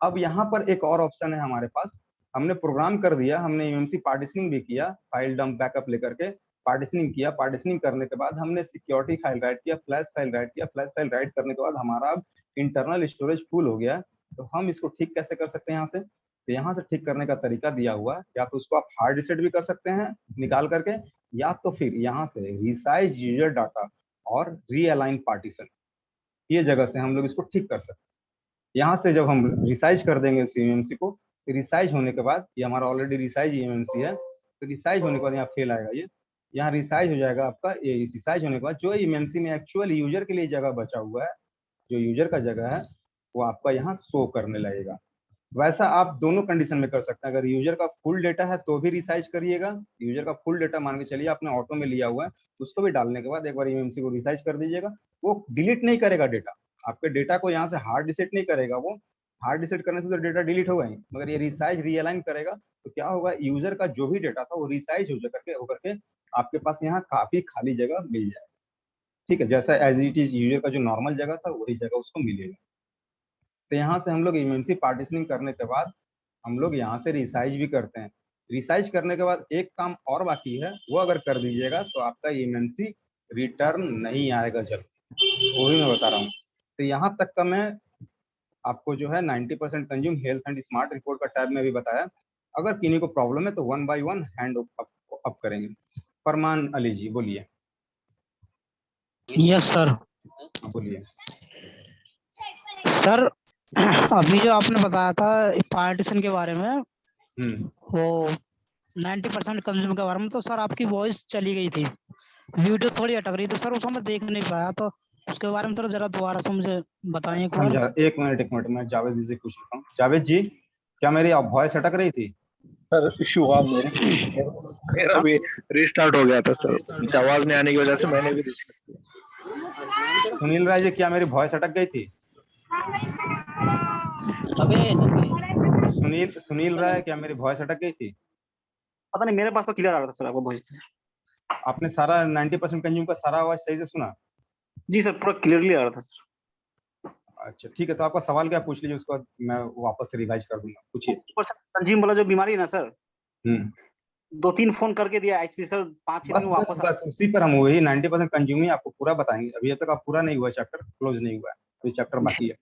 अब यहाँ पर एक और ऑप्शन है हमारे पास। हमने प्रोग्राम कर दिया, हमने यूएमसी पार्टीशनिंग भी किया, फाइल डंप बैकअप लेकर के पार्टीशनिंग किया। पार्टीशनिंग करने के बाद हमने सिक्योरिटी फाइल राइट किया, फ्लैश फाइल राइट किया। फ्लैश फाइल राइट करने के बाद हमारा अब इंटरनल स्टोरेज फुल हो गया। तो हम इसको ठीक कैसे कर सकते हैं यहाँ से, तो यहाँ से ठीक करने का तरीका दिया हुआ है। या तो उसको आप हार्ड रिसेट भी कर सकते हैं निकाल करके, या तो फिर यहाँ से रिसाइज यूजर डाटा और रीअलाइन पार्टीशन, ये जगह से हम लोग इसको ठीक कर सकते हैं। यहाँ से जब हम रिसाइज कर देंगे उस ईएमसी को, रिसाइज होने के बाद, ये हमारा ऑलरेडी रिसाइज ईएमसी है, तो रिसाइज होने के बाद यहाँ फेल आएगा, ये यहाँ रिसाइज हो जाएगा आपका। ये रिसाइज होने के बाद जो ईएमसी में एक्चुअल यूजर के लिए जगह बचा हुआ है, जो यूजर का जगह है, वो आपका यहाँ शो करने लगेगा। वैसा आप दोनों कंडीशन में कर सकते हैं। अगर यूजर का फुल डेटा है तो भी रिसाइज करिएगा। यूजर का फुल डेटा मान के चलिए आपने ऑटो में लिया हुआ है, उसको भी डालने के बाद एक बार ईएमसी को रिसाइज कर दीजिएगा। वो डिलीट नहीं करेगा डेटा, आपके डेटा को यहाँ से हार्ड रिसेट नहीं करेगा। वो हार्ड रिसेट करने से तो डेटा डिलीट होगा ही, मगर ये रिसाइज रीअलाइन करेगा तो क्या होगा, यूजर का जो भी डेटा था वो रिसाइज हो करके आपके पास यहाँ काफी खाली जगह मिल जाएगा। ठीक है, जैसा एज इट इज यूजर का जो नॉर्मल जगह था वही जगह उसको मिलेगा। तो यहाँ से हम लोग इमएमसी पार्टीशनिंग करने के बाद हम लोग यहाँ से रिसाइज भी करते हैं। रिसाइज करने के बाद एक काम और बाकी है, वो अगर कर दीजिएगा तो आपका इमएमसी रिटर्न नहीं आएगा जल्दी, वो भी मैं बता रहा हूँ। तो यहाँ तक का मैं आपको जो है 90% consume health and smart report का टैब में भी बताया। अगर किन्हीं को प्रॉब्लम है तो one by one hand up करेंगे। फरमान अली जी बोलिए। Yes sir. हाँ, बोलिए। सर अभी जो आपने बताया था पार्टीशन के बारे में, वो 90% कंज्यूम के बारे में, तो सर आपकी वॉइस चली गई थी, वीडियो थोड़ी अटक रही थी सर, उसको मैं देख नहीं पाया, तो उसके बारे में थोड़ा जरा दोबारा से मुझे बताएं एक बार। समझा, एक मिनट मैं जावेद जी से पूछ लेता हूँ। जावेद जी, क्या मेरी वॉइस अटक रही थी? सर इशू हुआ मेरा हाँ? भी रीस्टार्ट हो गया था सर, आवाज नहीं आने की वजह से मैंने भी सुनील राय जी, क्या मेरी वॉइस अटक गई थी? सुनील राय, क्या मेरी वॉइस अटक गई थी? पता नहीं, मेरे पास तो क्लियर आ रहा था सर आपका वॉइस। आपने सारा 90% कंज्यूम का सारा आवाज सही से सुना? जी सर, पूरा क्लियरली आ रहा था सर। अच्छा ठीक है, तो आपका सवाल क्या पूछ लीजिए, उसको मैं वापस से रिवाइज कर दूंगा, पूछिए। संजीव वाला जो बीमारी है ना सर, 2-3 फोन करके दिया एचपी सर, 5-6 दिन बस में बस वापस बस उसी पर हम वही 90% कंज्यूम ही आपको पूरा बताएंगे। अभी तक आप पूरा नहीं हुआ, चैप्टर क्लोज नहीं हुआ है, तो चैप्टर बाकी है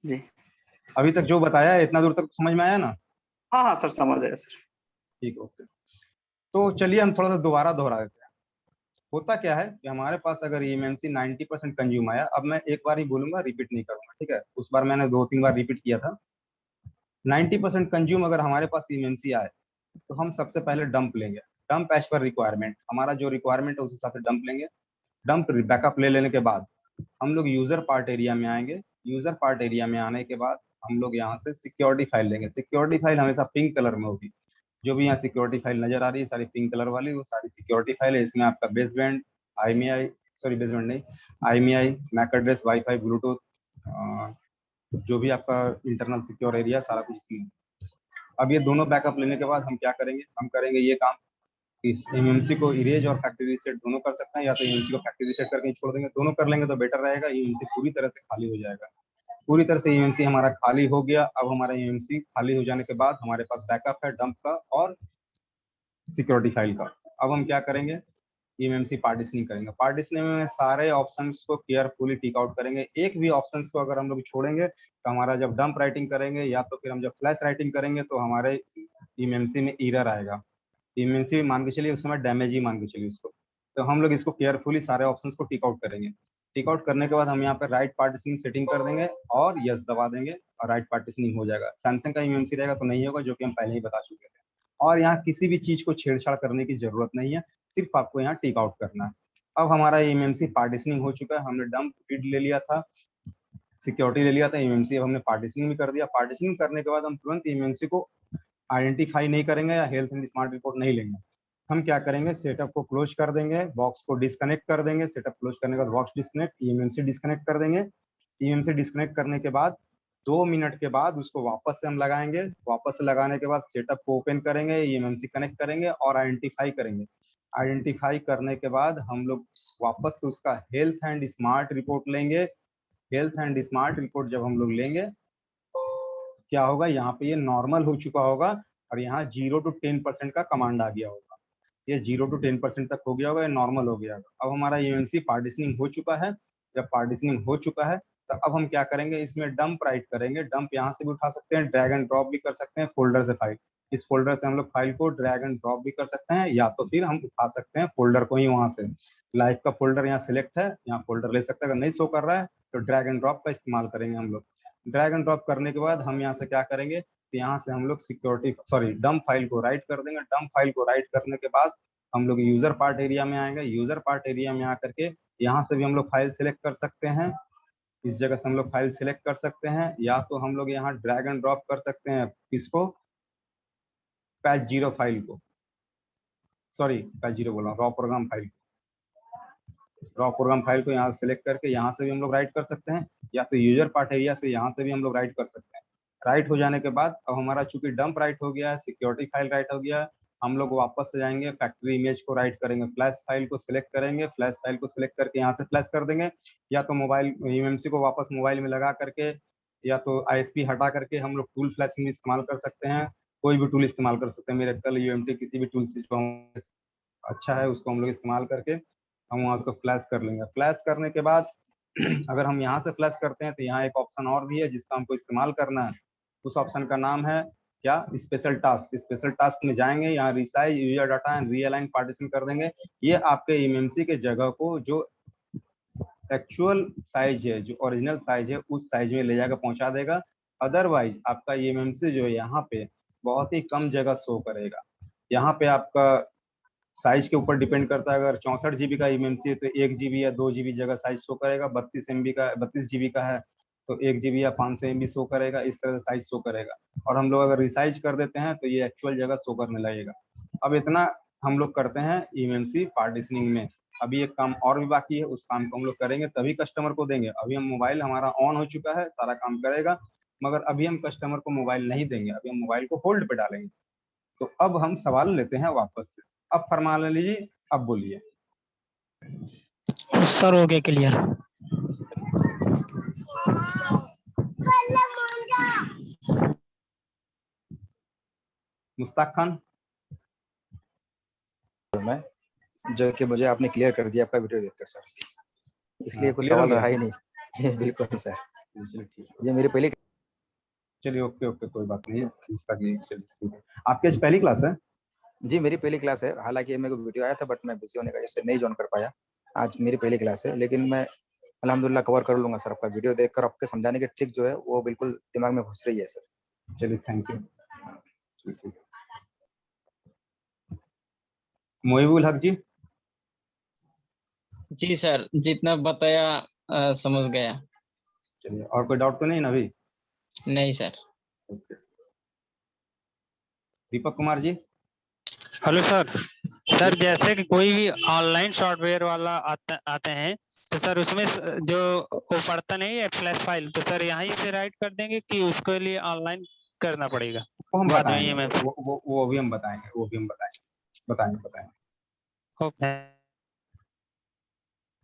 जी। अभी तक जो बताया है इतना दूर तक समझ में आया ना? हाँ हाँ सर, समझ आया सर। ठीक है, ओके। तो चलिए हम थोड़ा सा दोबारा दोहरा देते हैं। होता क्या है कि हमारे पास अगर ईएमसी 90% कंज्यूम आया, अब मैं एक बार ही बोलूंगा, रिपीट नहीं करूंगा, ठीक है? उस बार मैंने 2-3 बार रिपीट किया था। 90% कंज्यूम अगर हमारे पास ईएमसी आए तो हम सबसे पहले डंप लेंगे। डंप एज पर रिक्वायरमेंट, हमारा जो रिक्वायरमेंट है उस हिसाब से डंप लेंगे। डंप बैकअप ले लेने के बाद हम लोग यूजर पार्ट एरिया में आएंगे। यूजर पार्ट एरिया में आने के बाद हम लोग यहाँ से सिक्योरिटी फाइल लेंगे। सिक्योरिटी फाइल हमेशा पिंक कलर में होगी। जो भी यहाँ सिक्योरिटी फाइल नजर आ रही है सारी पिंक कलर वाली, वो सारी सिक्योरिटी फाइल है। इसमें आपका बेसबैंड, आईएमईआई, सॉरी बेसबैंड नहीं, IMEI, MAC address, WiFi, Bluetooth, जो भी आपका इंटरनल सिक्योर एरिया, सारा कुछ इसमें। अब ये दोनों बैकअप लेने के बाद हम क्या करेंगे, हम करेंगे ये काम, एमएमसी को इरेज और फैक्ट्री रीसेट दोनों कर सकते हैं, या तो एमएमसी को फैक्ट्री रीसेट करके छोड़ देंगे। दोनों कर लेंगे तो बेटर रहेगा, एमएमसी पूरी तरह से खाली हो जाएगा। पूरी तरह से एमएमसी हमारा खाली हो गया। अब हमारा एमएमसी खाली हो जाने के बाद हमारे पास बैकअप है डंप का और सिक्योरिटी फाइल का। अब हम क्या करेंगे, एमएमसी पार्टीशनिंग करेंगे। पार्टीशनिंग में सारे ऑप्शंस को केयरफुली टिक आउट करेंगे। एक भी ऑप्शंस को अगर हम लोग छोड़ेंगे तो हमारा जब डंप राइटिंग करेंगे या तो फिर हम जब फ्लैश राइटिंग करेंगे तो हमारे एमएमसी में एरर आएगा। एमएमसी मान के चलिए उस समय डैमेज ही मान के चलिए उसको। तो हम लोग इसको केयरफुली सारे ऑप्शंस को टिक आउट करेंगे। टिक आउट करने के बाद हम यहाँ पे राइट पार्टीशनिंग सेटिंग कर देंगे और यस दबा देंगे और राइट पार्टीशनिंग हो जाएगा। सैमसंग का एमएमसी रहेगा तो नहीं होगा, जो कि हम पहले ही बता चुके थे। और यहाँ किसी भी चीज को छेड़छाड़ करने की जरूरत नहीं है, सिर्फ आपको यहाँ टिक आउट करना है। अब हमारा एमएमसी पार्टीशनिंग हो चुका है। हमने डंप फीड ले लिया था, सिक्योरिटी ले लिया था, एमएमसी अब हमने पार्टीशनिंग भी कर दिया। पार्टीशनिंग करने के बाद हम तुरंत एमएमसी को आइडेंटिफाई नहीं करेंगे या हेल्थ एंड स्मार्ट रिपोर्ट नहीं लेंगे। हम क्या करेंगे, सेटअप को क्लोज कर देंगे, बॉक्स को डिस्कनेक्ट कर देंगे। सेटअप क्लोज करने के बाद बॉक्स डिस्कनेक्ट, ईएमसी डिस्कनेक्ट कर देंगे। ईएमसी डिस्कनेक्ट करने के बाद 2 मिनट के बाद उसको वापस से हम लगाएंगे। वापस से लगाने के बाद सेटअप को ओपन करेंगे, ईएमसी कनेक्ट करेंगे और आइडेंटिफाई करेंगे। आइडेंटिफाई करने के बाद हम लोग वापस से उसका हेल्थ एंड स्मार्ट रिपोर्ट लेंगे। हेल्थ एंड स्मार्ट रिपोर्ट जब हम लोग लेंगे, क्या होगा, यहाँ पे ये नॉर्मल हो चुका होगा और यहाँ 0 to 10% का कमांड आ गया होगा। ये 0 to 10% तक हो गया होगा, ये नॉर्मल हो गया होगा। अब हमारा यूएमसी पार्टीशनिंग हो चुका है। जब पार्टीशनिंग हो चुका है तो अब हम क्या करेंगे, इसमें डंप राइट करेंगे। डंप यहाँ से भी उठा सकते हैं, ड्रैग एंड ड्रॉप भी कर सकते हैं फोल्डर से फाइल। इस फोल्डर से हम लोग फाइल को ड्रैग एंड ड्रॉप भी कर सकते हैं, या तो फिर हम उठा सकते हैं फोल्डर को ही वहां से। लाइव का फोल्डर यहाँ सिलेक्ट है, यहाँ फोल्डर ले सकते हैं। अगर नहीं शो कर रहा है तो ड्रैग एंड ड्रॉप का इस्तेमाल करेंगे हम लोग। ड्रैग एंड ड्रॉप करने के बाद हम यहाँ से क्या करेंगे, तो यहाँ से हम लोग सिक्योरिटी सॉरी डंप फाइल को राइट कर देंगे। डंप फाइल को राइट करने के बाद हम लोग यूजर पार्ट एरिया में आएंगे। यूजर पार्ट एरिया में आकर के यहाँ से भी हम लोग फाइल सिलेक्ट कर सकते हैं। इस जगह से हम लोग फाइल सिलेक्ट कर सकते हैं, या तो हम लोग यहाँ ड्रैग एंड ड्रॉप कर सकते हैं इसको, पैच 0 फाइल को, सॉरी पैच 0 बोल रहा हूँ, raw program file. Raw program file को यहाँ से सिलेक्ट करके यहाँ से भी हम लोग राइट कर सकते हैं, या तो यूजर पार्ट एरिया से यहाँ से भी हम लोग राइट कर सकते हैं। राइट हो जाने के बाद अब हमारा चूंकि डंप राइट हो गया है, सिक्योरिटी फाइल राइट हो गया है, हम लोग वापस से जाएंगे, फैक्ट्री इमेज को राइट करेंगे, फ्लैश फाइल को सिलेक्ट करेंगे, फ्लैश फाइल को सिलेक्ट करके यहाँ से फ्लैश कर देंगे, या तो मोबाइल यूएमसी को वापस मोबाइल में लगा करके, या तो आईएसपी हटा करके हम लोग टूल फ्लैशिंग भी इस्तेमाल कर सकते हैं, कोई भी टूल इस्तेमाल कर सकते हैं। मेरे कल यूएमटी किसी भी टूल से जो अच्छा है उसको हम लोग इस्तेमाल करके हम वहाँ उसको फ्लैश कर लेंगे। फ्लैश करने के बाद अगर हम यहाँ से फ्लैश करते हैं तो यहाँ एक ऑप्शन और भी है जिसका हमको इस्तेमाल करना है। उस ऑप्शन का नाम है क्या, स्पेशल टास्क। स्पेशल टास्क में जाएंगे, यहाँ resize user data and realign partition कर देंगे। ये आपके एमएमसी के जगह को जो एक्चुअल साइज है, जो ओरिजिनल साइज है, उस साइज में ले जाकर पहुंचा देगा। अदरवाइज आपका एमएमसी जो है यहाँ पे बहुत ही कम जगह शो करेगा। यहाँ पे आपका साइज के ऊपर डिपेंड करता है। अगर 64 जीबी का एमएमसी है तो 1 जीबी या 2 जीबी जगह साइज शो करेगा। 32 जीबी का है तो 1 जीबी या 500 MB शो करेगा। इस तरह से साइज शो करेगा। और हम लोग अगर रिसाइज कर देते हैं तो ये एक्चुअल जगह शो करने लगेगा। अब इतना हम लोग करते हैं एमएमसी पार्टीशनिंग में। अभी एक काम और भी बाकी है, उस काम को हम लोग करेंगे तभी कस्टमर को देंगे। अभी हम मोबाइल हमारा ऑन हो चुका है, सारा काम करेगा, मगर अभी हम कस्टमर को मोबाइल नहीं देंगे, अभी हम मोबाइल को होल्ड पे डालेंगे। तो अब हम सवाल लेते हैं वापस से। अब फरमा लीजिए, अब बोलिए। सर हो गया क्लियर। मुश्ताक खान। मैं जो कि मुझे आपने क्लियर कर दिया आपका वीडियो देखकर सर, इसलिए कुछ clear हो सवाल गया? रहा ही नहीं। जी बिल्कुल सर, चलिए ठीक है। ये मेरी पहली। चलिए ओके ओके, कोई बात नहीं है। मुश्ताक जी चलिए ठीक है। आपकी आज पहली क्लास है? जी मेरी पहली क्लास है। हालांकि मेरे को वीडियो आया था बट मैं बिजी होने का वजह से नहीं ज्वाइन कर पाया। आज मेरी पहली क्लास है, लेकिन मैं अल्हम्दुलिल्लाह कवर कर लूंगा सर। आपका वीडियो देखकर आपके समझाने की ट्रिक जो है वो बिल्कुल दिमाग में घुस रही है सर। चलिए थैंक यू। मोहिबुल हक जी। जी सर, जितना बताया समझ गया। चलिए, और कोई डाउट तो नहीं ना अभी? नहीं sir. Okay. Deepak Kumar ji. Hello sir. Sir जैसे कि कोई भी ऑनलाइन सॉफ्टवेयर वाला आते हैं तो सर उसमें जो वो पढ़ता नहीं है फ्लैश फाइल, तो सर यहीं से राइट कर देंगे कि उसके लिए ऑनलाइन करना पड़ेगा? वो हम बाद में बताएंगे, EMS वो भी हम बताएंगे, बताएंगे। ओके।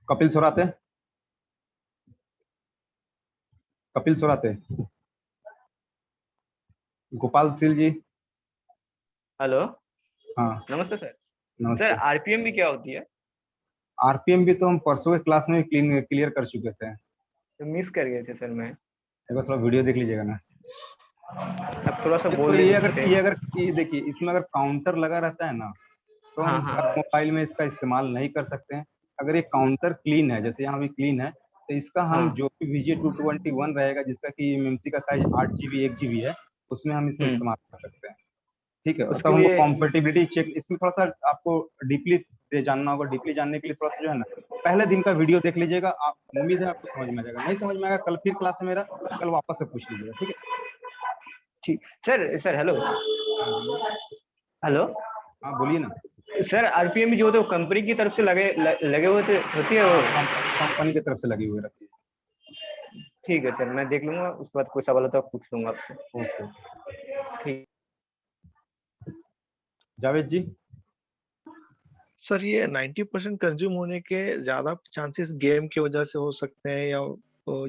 कपिल सोराते। गोपाल सिल जी। हेलो। हाँ नमस्ते सर। नमस्ते। सर आरपीएम भी क्या होती है? आरपीएम भी तो हम परसों के क्लास में क्लियर कर चुके थे। तो मिस कर गए थे सर मैं। एक बार थोड़ा वीडियो देख लीजिएगा ना। अब थोड़ा सा तो बोल ये देखिए, इसमें अगर काउंटर लगा रहता है ना तो हाँ, हम हाँ, हर मोबाइल में इसका इस्तेमाल नहीं कर सकते हैं। अगर ये काउंटर क्लीन है, जैसे यहाँ भी क्लीन है, तो इसका हम हाँ। जो भी VJ221 रहेगा जिसका कि एमएमसी का साइज 8 GB 1 GB है, उसमें हम इसको इस्तेमाल कर सकते हैं। ठीक है। उसके तब हमको लिए कॉम्पेटिबिलिटी चेक, इसमें थोड़ा सा आपको डीपली जानना होगा। डीपली जानने के लिए थोड़ा सा जो है ना, पहले दिन का वीडियो देख लीजिएगा। आप, उम्मीद है आपको समझ में आ जाएगा। नहीं समझ में आएगा कल फिर क्लास है मेरा, कल वापस से पूछ लीजिएगा। ठीक है। ठीक। Sir hello. हेलो। हाँ बोलिए ना। सर आरपीएम भी जो होते हैं कंपनी की तरफ से लगे हुए होती है वो? कंपनी की तरफ से लगी हुई रहती है। ठीक है सर, मैं देख लूंगा। उसके बाद कोई सवाल होता है पूछ लूंगा आपसे। ओके। ठीक। जावेद जी। सर ये 90% कंज्यूम होने के ज्यादा चांसेस गेम की वजह से हो सकते हैं या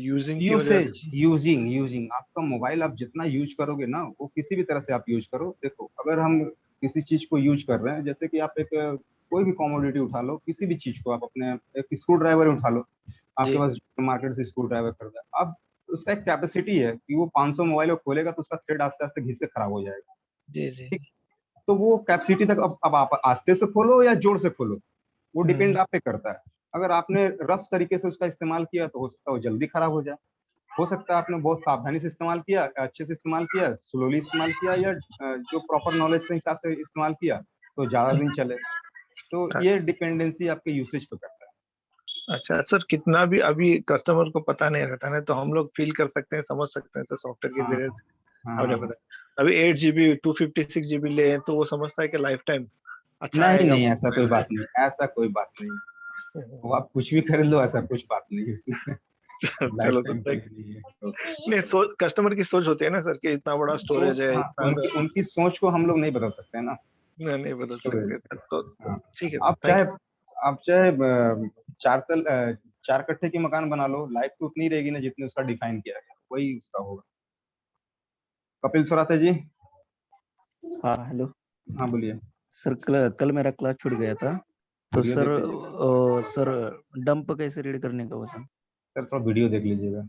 यूजिंग की वजह से? यूजिंग आपका मोबाइल आप जितना यूज करोगे ना, वो किसी भी तरह से आप यूज करो। देखो, अगर हम किसी चीज को यूज कर रहे हैं, जैसे कि आप एक कोई भी कॉमोडिटी उठा लो, किसी भी चीज को आप अपने एक स्क्रू ड्राइवर उठा लो, आपके पास मार्केट से स्क्रू ड्राइवर खरीदा, अब उसका एक कैपेसिटी है कि वो 500 मोबाइल को खोलेगा तो उसका थ्रेड आस्ते आस्ते घिस के खराब हो जाएगा। जी जी। ठीक। तो वो कैपेसिटी तक अब आप आस्ते से खोलो या जोर से खोलो, वो डिपेंड आप पे करता है। अगर आपने रफ तरीके से उसका इस्तेमाल किया तो हो सकता है वो जल्दी खराब हो जाए। हो सकता है आपने बहुत सावधानी से इस्तेमाल किया, अच्छे से इस्तेमाल किया, स्लोली इस्तेमाल किया, या जो प्रॉपर नॉलेज से हिसाब से इस्तेमाल किया तो ज्यादा दिन चले। तो ये डिपेंडेंसी आपके यूसेज पे करता है। अच्छा सर, कितना भी अभी कस्टमर को पता नहीं रहता है तो हम लोग फील कर सकते हैं, समझ सकते हैं सर सॉफ्टवेयर के जरिए से। आपने बताया अभी 8 GB 256 GB ले तो वो समझता है कि लाइफ टाइम अच्छा नहीं आएगा। नहीं, ऐसा कोई बात नहीं, ऐसा कोई बात नहीं। वो आप कुछ भी खरीद लो, ऐसा कुछ बात नहीं इसमें। चलो सर, नहीं सोच कस्टमर की सोच होती है ना सर कि इतना बड़ा स्टोरेज है। हाँ, उनकी सोच को हम लोग नहीं बदल सकते हैं ना। नहीं बदल सकते तो ठीक है। आप चाहे 4 कट्ठे की मकान बना लो, लाइफ तो उतनी रहेगी ना जितने उसका डिफाइन किया गया, वही उसका होगा। कपिल सोराते जी। हाँ हेलो। हाँ बोलिए सर, कल मेरा क्लास छूट गया था, तो वीडियो सर देख लीजिए। सर डंप कैसे रीड करने का वजन? सर थोड़ा वीडियो देख लीजिएगा,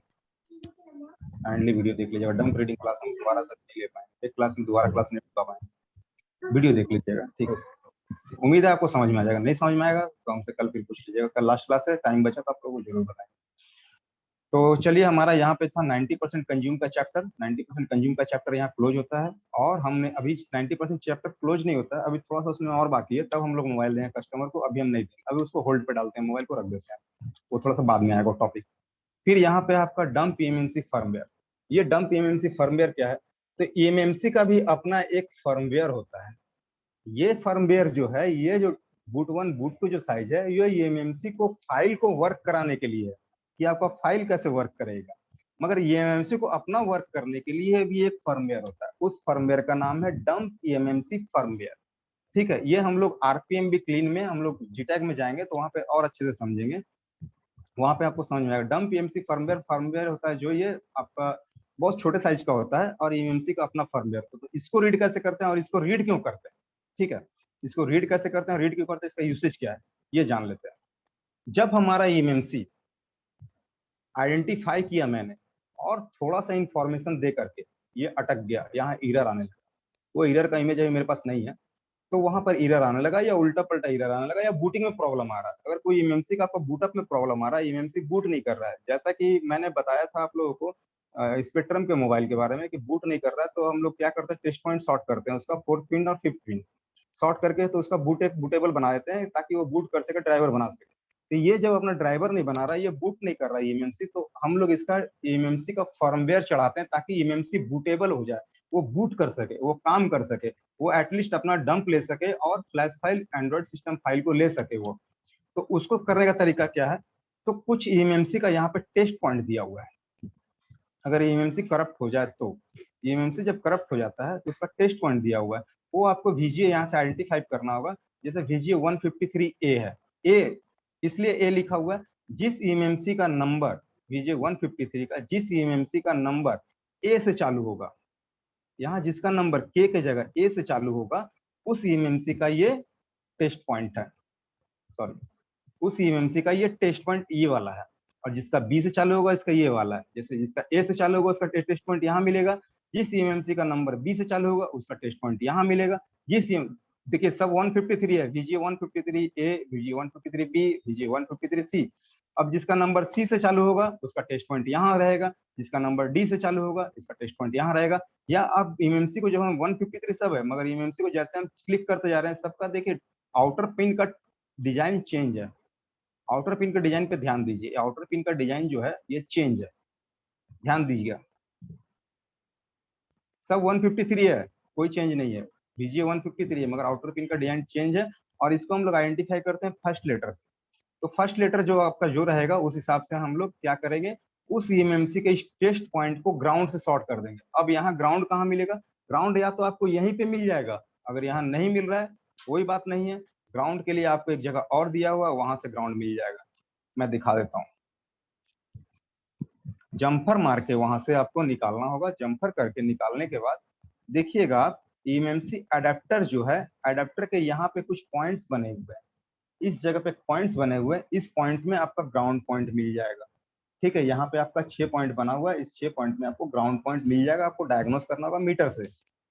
काइंडली वीडियो देख लीजिएगा। डंप रीडिंग क्लास हम दोबारा से नहीं ले पाएंगे, एक क्लास में दोबारा क्लास नहीं पा पाएंगे, वीडियो देख लीजिएगा, ठीक है। उम्मीद है आपको समझ में आ जाएगा, नहीं समझ में आएगा तो हमसे कल फिर पूछ लीजिएगा, कल लास्ट क्लास है, टाइम बचा तो आप लोगों को जरूर बताएंगे। तो चलिए, हमारा यहाँ पे था 90% कंज्यूम का चैप्टर। 90% कंज्यूम का चैप्टर यहाँ क्लोज होता है, और हमने अभी 90% चैप्टर क्लोज नहीं होता है, अभी थोड़ा सा उसमें और बाकी है, तब हम लोग मोबाइल दें कस्टमर को। अभी हम नहीं दें, अभी उसको होल्ड पे डालते हैं, मोबाइल को रख देते हैं, वो थोड़ा सा बाद में आएगा टॉपिक। फिर यहाँ पे आपका डंप ईएमएमसी फर्मवेयर। ये डंप ईएमएमसी फर्मवेयर क्या है? तो ईएमएमसी का भी अपना एक फर्मवेयर होता है। ये फर्मवेयर जो है, ये जो बूट 1 बूट 2 जो साइज है, ये ईएमएमसी को फाइल को वर्क कराने के लिए है कि आपका फाइल कैसे वर्क करेगा। मगर ईएमएमसी को अपना वर्क करने के लिए भी एक फर्मवेयर होता है, उस फर्मवेयर का नाम है डंप ईएमएमसी फर्मवेयर, ठीक है। ये हम लोग आरपीएम भी क्लीन में, हम लोग जीटैग में जाएंगे तो वहां पे और अच्छे से समझेंगे, वहां पे आपको समझ में आएगा। डंप ईएमएमसी फर्मवेयर होता है जो ये आपका बहुत छोटे साइज का होता है, और ईएमएमसी का अपना फर्मवेयर। तो इसको रीड कैसे करते हैं और इसको रीड क्यों करते हैं, ठीक है। इसको रीड कैसे करते हैं, रीड क्यों करते हैं, इसका यूसेज क्या है, ये जान लेते हैं। जब हमारा ईएमएमसी आइडेंटिफाई किया मैंने, और थोड़ा सा इंफॉर्मेशन दे करके ये अटक गया, यहाँ एरर आने लगा, वो एरर का इमेज अभी मेरे पास नहीं है, तो वहां पर एरर आने लगा, या उल्टा पलटा एरर आने लगा, या बूटिंग में प्रॉब्लम आ रहा है। अगर कोई ईएमएमसी का आपको बूटअप में प्रॉब्लम आ रहा है, ईएमएमसी बूट नहीं कर रहा है, जैसा कि मैंने बताया था आप लोगों को स्पेक्ट्रम के मोबाइल के बारे में कि बूट नहीं कर रहा है, तो हम लोग क्या करते हैं, टेस्ट पॉइंट शॉर्ट करते हैं उसका 4th पिन और 5th पिन शॉर्ट करके, तो उसका बूटेबल बना देते हैं ताकि वो बूट कर सके, ड्राइवर बना सके। तो ये जब अपना ड्राइवर नहीं बना रहा, ये बूट नहीं कर रहा है ईएमएमसी, तो हम लोग इसका ईएमएमसी का फर्मवेयर चढ़ाते हैं ताकि ईएमएमसी बूटेबल हो जाए, वो बूट कर सके, वो काम कर सके, वो एटलीस्ट अपना डंप ले सके और flash file Android system file को ले सके वो। तो उसको करने का तरीका क्या है, तो कुछ ईएमएमसी का यहाँ पे टेस्ट पॉइंट दिया हुआ है। अगर ईएमएमसी करप्ट हो जाए, तो ईएमएमसी जब करप्ट हो जाता है तो उसका टेस्ट पॉइंट दिया हुआ है, वो आपको VGA यहाँ से आइडेंटिफाई करना होगा। जैसे VGA 153A है, ए इसलिए ए लिखा हुआ है, जिस ईएमएमसी का नंबर VGA 153 का जिस ईएमएमसी का नंबर ए से चालू होगा, यहाँ जिसका नंबर के के जगह ए से चालू होगा, उस ईएमएमसी का ये टेस्ट पॉइंट है, सॉरी, उस ईएमएमसी का ये टेस्ट पॉइंट ये वाला है। और जिसका बी से चालू होगा, इसका ये वाला है। जैसे जिसका ए से चालू होगा, उसका टेस्ट पॉइंट यहाँ मिलेगा, जिस ईएमएमसी का नंबर बी से चालू होगा, उसका टेस्ट पॉइंट यहाँ मिलेगा। देखिए सब 153 है, VGA 153A, VGA 153B, VGA 153C। अब जिसका नंबर सी से चालू होगा, उसका टेस्ट पॉइंट यहाँ रहेगा, जिसका नंबर डी से चालू होगा, इसका टेस्ट पॉइंट यहाँ रहेगा। या अब ईएमएमसी को जब हम 153 सब है, मगर ईएमएमसी को जैसे हम क्लिक करते जा रहे हैं, सबका देखिए आउटर पिन का डिजाइन चेंज है। आउटर पिन के डिजाइन पे ध्यान दीजिए, आउटर पिन का डिजाइन जो है ये चेंज है, ध्यान दीजिएगा। सब 153 है, कोई चेंज नहीं है, VGA 153 है, मगर आउटर पिन का डिजाइन चेंज है। और इसको हम लोग आइडेंटिफाई करते हैं फर्स्ट लेटर से। तो फर्स्ट लेटर जो आपका जो रहेगा, उस हिसाब से हम लोग क्या करेंगे, उस ईएमएमसी के टेस्ट पॉइंट को ग्राउंड से सॉर्ट कर देंगे। अब यहाँ ग्राउंड कहाँ मिलेगा, ग्राउंड या तो आपको यहीं पे मिल जाएगा, अगर यहाँ नहीं मिल रहा है कोई बात नहीं है, ग्राउंड के लिए आपको एक जगह और दिया हुआ है, वहां से ग्राउंड मिल जाएगा। मैं दिखा देता हूँ, जंपर मार के वहां से आपको निकालना होगा। जंपर करके निकालने के बाद देखिएगा आप, ईएमएमसी अडेप्टर जो है, अडेप्टर के यहाँ पे कुछ पॉइंट्स बने हुए हैं, इस जगह पे पॉइंट्स बने हुए हैं, इस पॉइंट में आपका ग्राउंड पॉइंट मिल जाएगा, ठीक है। यहाँ पे आपका 6 पॉइंट बना हुआ है, इस 6 पॉइंट में आपको ग्राउंड पॉइंट मिल जाएगा। आपको डायग्नोस करना होगा मीटर से,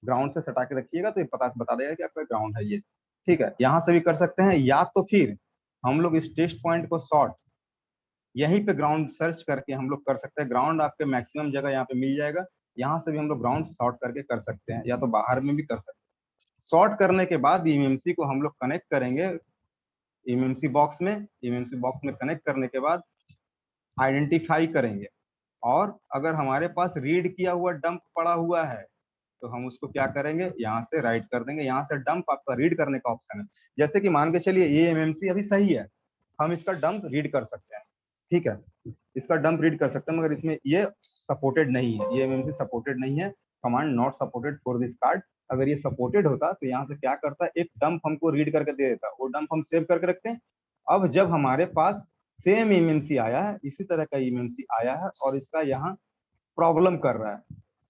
ग्राउंड से सटा के रखिएगा तो ये बता देगा कि आपका ग्राउंड है ये, ठीक है। यहाँ से भी कर सकते हैं, या तो फिर हम लोग इस टेस्ट पॉइंट को शॉर्ट यहीं पे ग्राउंड सर्च करके हम लोग कर सकते हैं। ग्राउंड आपके मैक्सिमम जगह यहाँ पे मिल जाएगा, यहाँ से भी हम लोग ग्राउंड शॉर्ट करके कर सकते हैं, या तो बाहर में भी कर सकते हैं। शॉर्ट करने के बाद ईएमएमसी को हम लोग कनेक्ट करेंगे ईएमएमसी बॉक्स में। ईएमएमसी बॉक्स में कनेक्ट करने के बाद आइडेंटिफाई करेंगे, और अगर हमारे पास रीड किया हुआ डंप पड़ा हुआ है तो हम उसको क्या करेंगे, यहाँ से राइट कर देंगे। यहाँ से डंप आपका रीड करने का ऑप्शन है। जैसे कि मान के चलिए ये ईएमएमसी अभी सही है, हम इसका डंप रीड कर सकते हैं, ठीक है, इसका डंप रीड कर सकते हैं, मगर इसमें ये सपोर्टेड नहीं है, ये ईएमएमसी सपोर्टेड नहीं है, command not supported for this card. अगर ये सपोर्टेड होता तो यहाँ से क्या करता, एक डंप हमको रीड करके दे देता, वो डंप हम सेव करके रखते हैं। अब जब हमारे पास सेम इमेंसी आया है, इसी तरह का इमेंसी आया है और इसका यहाँ प्रॉब्लम कर रहा है,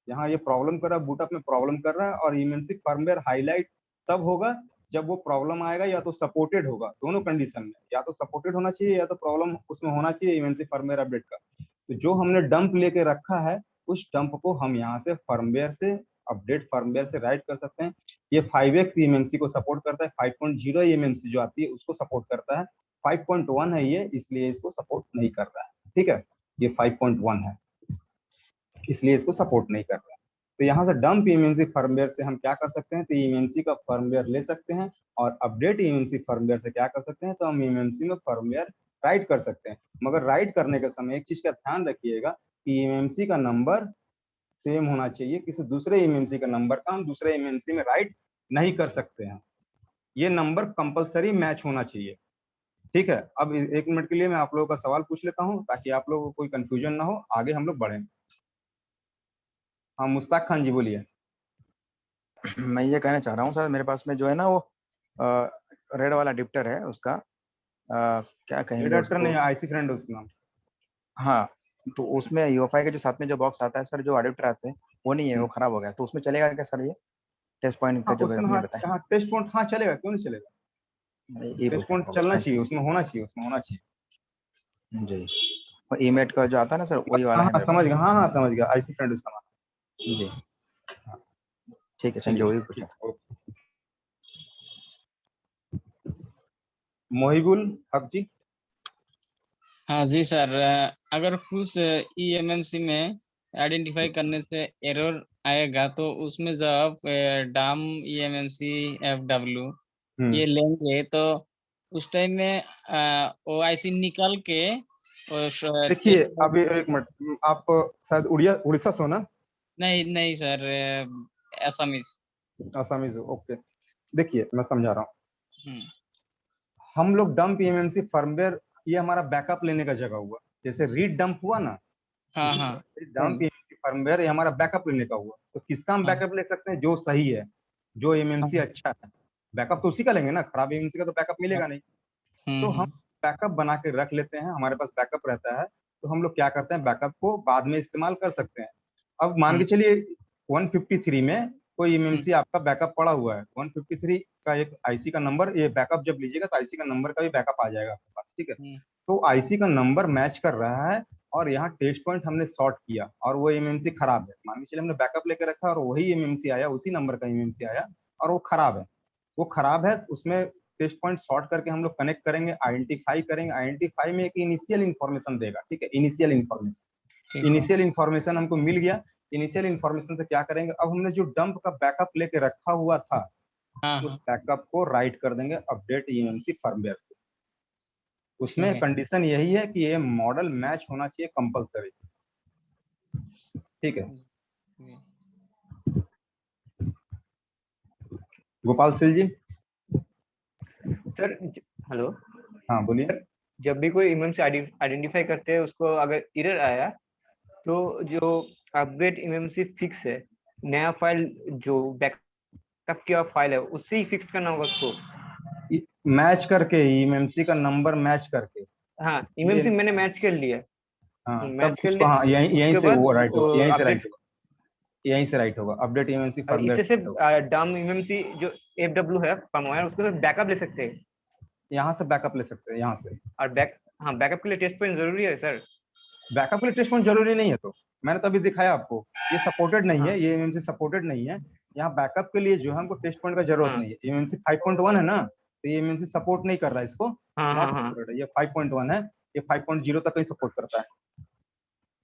यहाँ ये प्रॉब्लम कर रहा है, बूटअप में प्रॉब्लम कर रहा है, और इमेंसी फर्मवेयर हाईलाइट तब होगा जब वो प्रॉब्लम आएगा या तो सपोर्टेड होगा, दोनों कंडीशन में, या तो सपोर्टेड होना चाहिए या तो प्रॉब्लम उसमें होना चाहिए इमेंसी फर्मवेयर अपडेट का। तो जो हमने डंप लेके रखा है उस डंप को हम यहाँ से फर्मवेयर से अपडेट फर्मवेयर से राइट कर सकते हैं। ये 5x इमेंसी को सपोर्ट करता है, 5.0 इमेंसी जो आती है उसको सपोर्ट करता है, 5.1 है ये, इसलिए इसको सपोर्ट नहीं कर रहा है। ठीक है, ये 5.1 है इसलिए इसको सपोर्ट नहीं कर रहा है। तो यहाँ से डंप इमेंसी फर्मवेयर से हम क्या कर सकते हैं, तो इमेंसी का फर्मवेयर ले सकते हैं, और अपडेट इमेंसी फर्मवेयर से क्या कर सकते हैं, तो हम इमेंसी में फर्मवेयर राइट कर सकते हैं। मगर राइट करने के समय एक चीज का ध्यान रखिएगा कि इमेंसी का नंबर सेम होना चाहिए, किसी दूसरे इमेंसी का नंबर का हम दूसरे इमेंसी में राइट नहीं कर सकते हैं, ये नंबर कंपलसरी मैच होना चाहिए। ठीक है, अब 1 मिनट के लिए मैं आप लोगों का सवाल पूछ लेता हूँ ताकि आप लोगों को कोई कंफ्यूजन ना हो, आगे हम लोग बढ़ें। हाँ मुश्ताक खान जी बोलिए। मैं ये कहना चाह रहा हूँ सर, मेरे पास में जो है ना वो रेड वाला अडेप्टर है, उसका क्या कहेंगे, अडेप्टर नहीं, आईसी फ्रेंड उसका नाम। हाँ, तो उसमें यूएफआई के जो साथ में जो बॉक्स आता है सर, जो अडेप्टर आते हैं वो नहीं है, वो खराब हो गया, तो उसमें चलेगा क्या सर ये टेस्ट पॉइंट का जो आपने बताया? हाँ टेस्ट पॉइंट हाँ चलेगा, क्यों नहीं चलेगा, टेस्ट पॉइंट चलना चाहिए, उसमें होना चाहिए जी। और ईमेट का जो आता है ना सर, वही वाला है। हाँ समझ गया, हाँ समझ गया, आईसी फ्रेंड उसका नाम। जी ठीक है, थैंक यू। वही पूछा। मोहिबुल हक जी। हाँ जी सर, अगर कुछ ईएमएमसी में आइडेंटिफाई करने से एरर आएगा तो उसमें जब डाम ईएमएमसी एफडब्ल्यू ये लेंगे तो उस टाइम में ओआईसी निकाल के देखिए अभी 1 मिनट, आप शायद उड़ीसा से हो ना? नहीं सर, असमीज हो, ओके। देखिए मैं समझा रहा हूँ, हम लोग डंप इमेंसी फर्मवेयर ये हमारा बैकअप लेने का जगह हुआ, जैसे रीड डंप हुआ ना, हाँ डंप इमेंसी फर्मवेयर ये हमारा बैकअप लेने का हुआ। तो किसका हम बैकअप ले सकते हैं, जो सही है, जो इमेंसी अच्छा है, बैकअप तो उसी का लेंगे ना, खराब इमेंसी का तो बैकअप मिलेगा नहीं। तो हम बैकअप बना के रख लेते हैं, हमारे पास बैकअप रहता है, तो हम लोग क्या करते हैं, बैकअप को बाद में इस्तेमाल कर सकते हैं। अब मान के चलिए 153 में कोई इमेंसी आपका बैकअप पड़ा हुआ है, 153 का एक आईसी का नंबर, ये बैकअप जब लीजिएगा तो आईसी का नंबर का भी बैकअप आ जाएगा आपके पास। ठीक है, तो आईसी का नंबर मैच कर रहा है और यहाँ टेस्ट पॉइंट हमने सॉर्ट किया और वो इमेंसी खराब है, मान के चलिए हमने बैकअप लेकर रखा और वही इमेंसी आया, उसी नंबर का इमेंसी आया और वो खराब है, उसमें टेस्ट पॉइंट सॉर्ट करके हम लोग कनेक्ट करेंगे, आइडेंटिफाई करेंगे, आइडेंटिफाई में एक इनिशियल इन्फॉर्मेशन देगा। ठीक है, इनिशियल इन्फॉर्मेशन हमको मिल गया, इनिशियल इन्फॉर्मेशन से क्या करेंगे, अब हमने जो डंप का बैकअप लेके रखा हुआ था उस बैकअप को राइट कर देंगे अपडेट ईएमसी फर्मवेयर से। उसमें कंडीशन यही है कि ये मॉडल मैच होना चाहिए कंपलसरी। ठीक है, गोपाल सिंह जी। Sir hello. हाँ बोलिए। जब भी कोई इमेंसी आइडेंटिफाई करते हैं, उसको अगर एरर आया तो जो अपग्रेड इमेंसी फिक्स है, नया फाइल जो बैकअप किया फाइल है उससे ही फिक्स करना होगा उसको, मैच करके, इमेंसी का नंबर मैच करके। हाँ इमेंसी मैंने मैच कर लिया। हाँ मैच कर लिया, हाँ यहीं से वो राइट होगा, यहीं से राइट होगा अपडेट इमेंसी फर्मवेयर। इससे सिर्फ डम इमेंसी जो एफडब्ल्यू है फर्मवेयर, उसको सिर्फ बैकअप ले सकते हैं, यहाँ से बैकअप ले सकते हैं यहाँ से। और बैकअप के लिए टेस्ट पॉइंट जरूरी है सर? बैकअप के लिए टेस्ट पॉइंट जरूरी नहीं है, तो मैंने तो अभी दिखाया आपको, ये सपोर्टेड नहीं है, ये इमेंसी सपोर्टेड नहीं है, यहाँ बैकअप के लिए जो है हमको टेस्ट पॉइंट का जरूरत नहीं है। इमेंसी 5.1 है ना, तो ये इमेंसी सपोर्ट नहीं कर रहा है इसको, नॉट सपोर्टेड है, ये 5.1 है, ये 5.0 तक ही सपोर्ट करता है।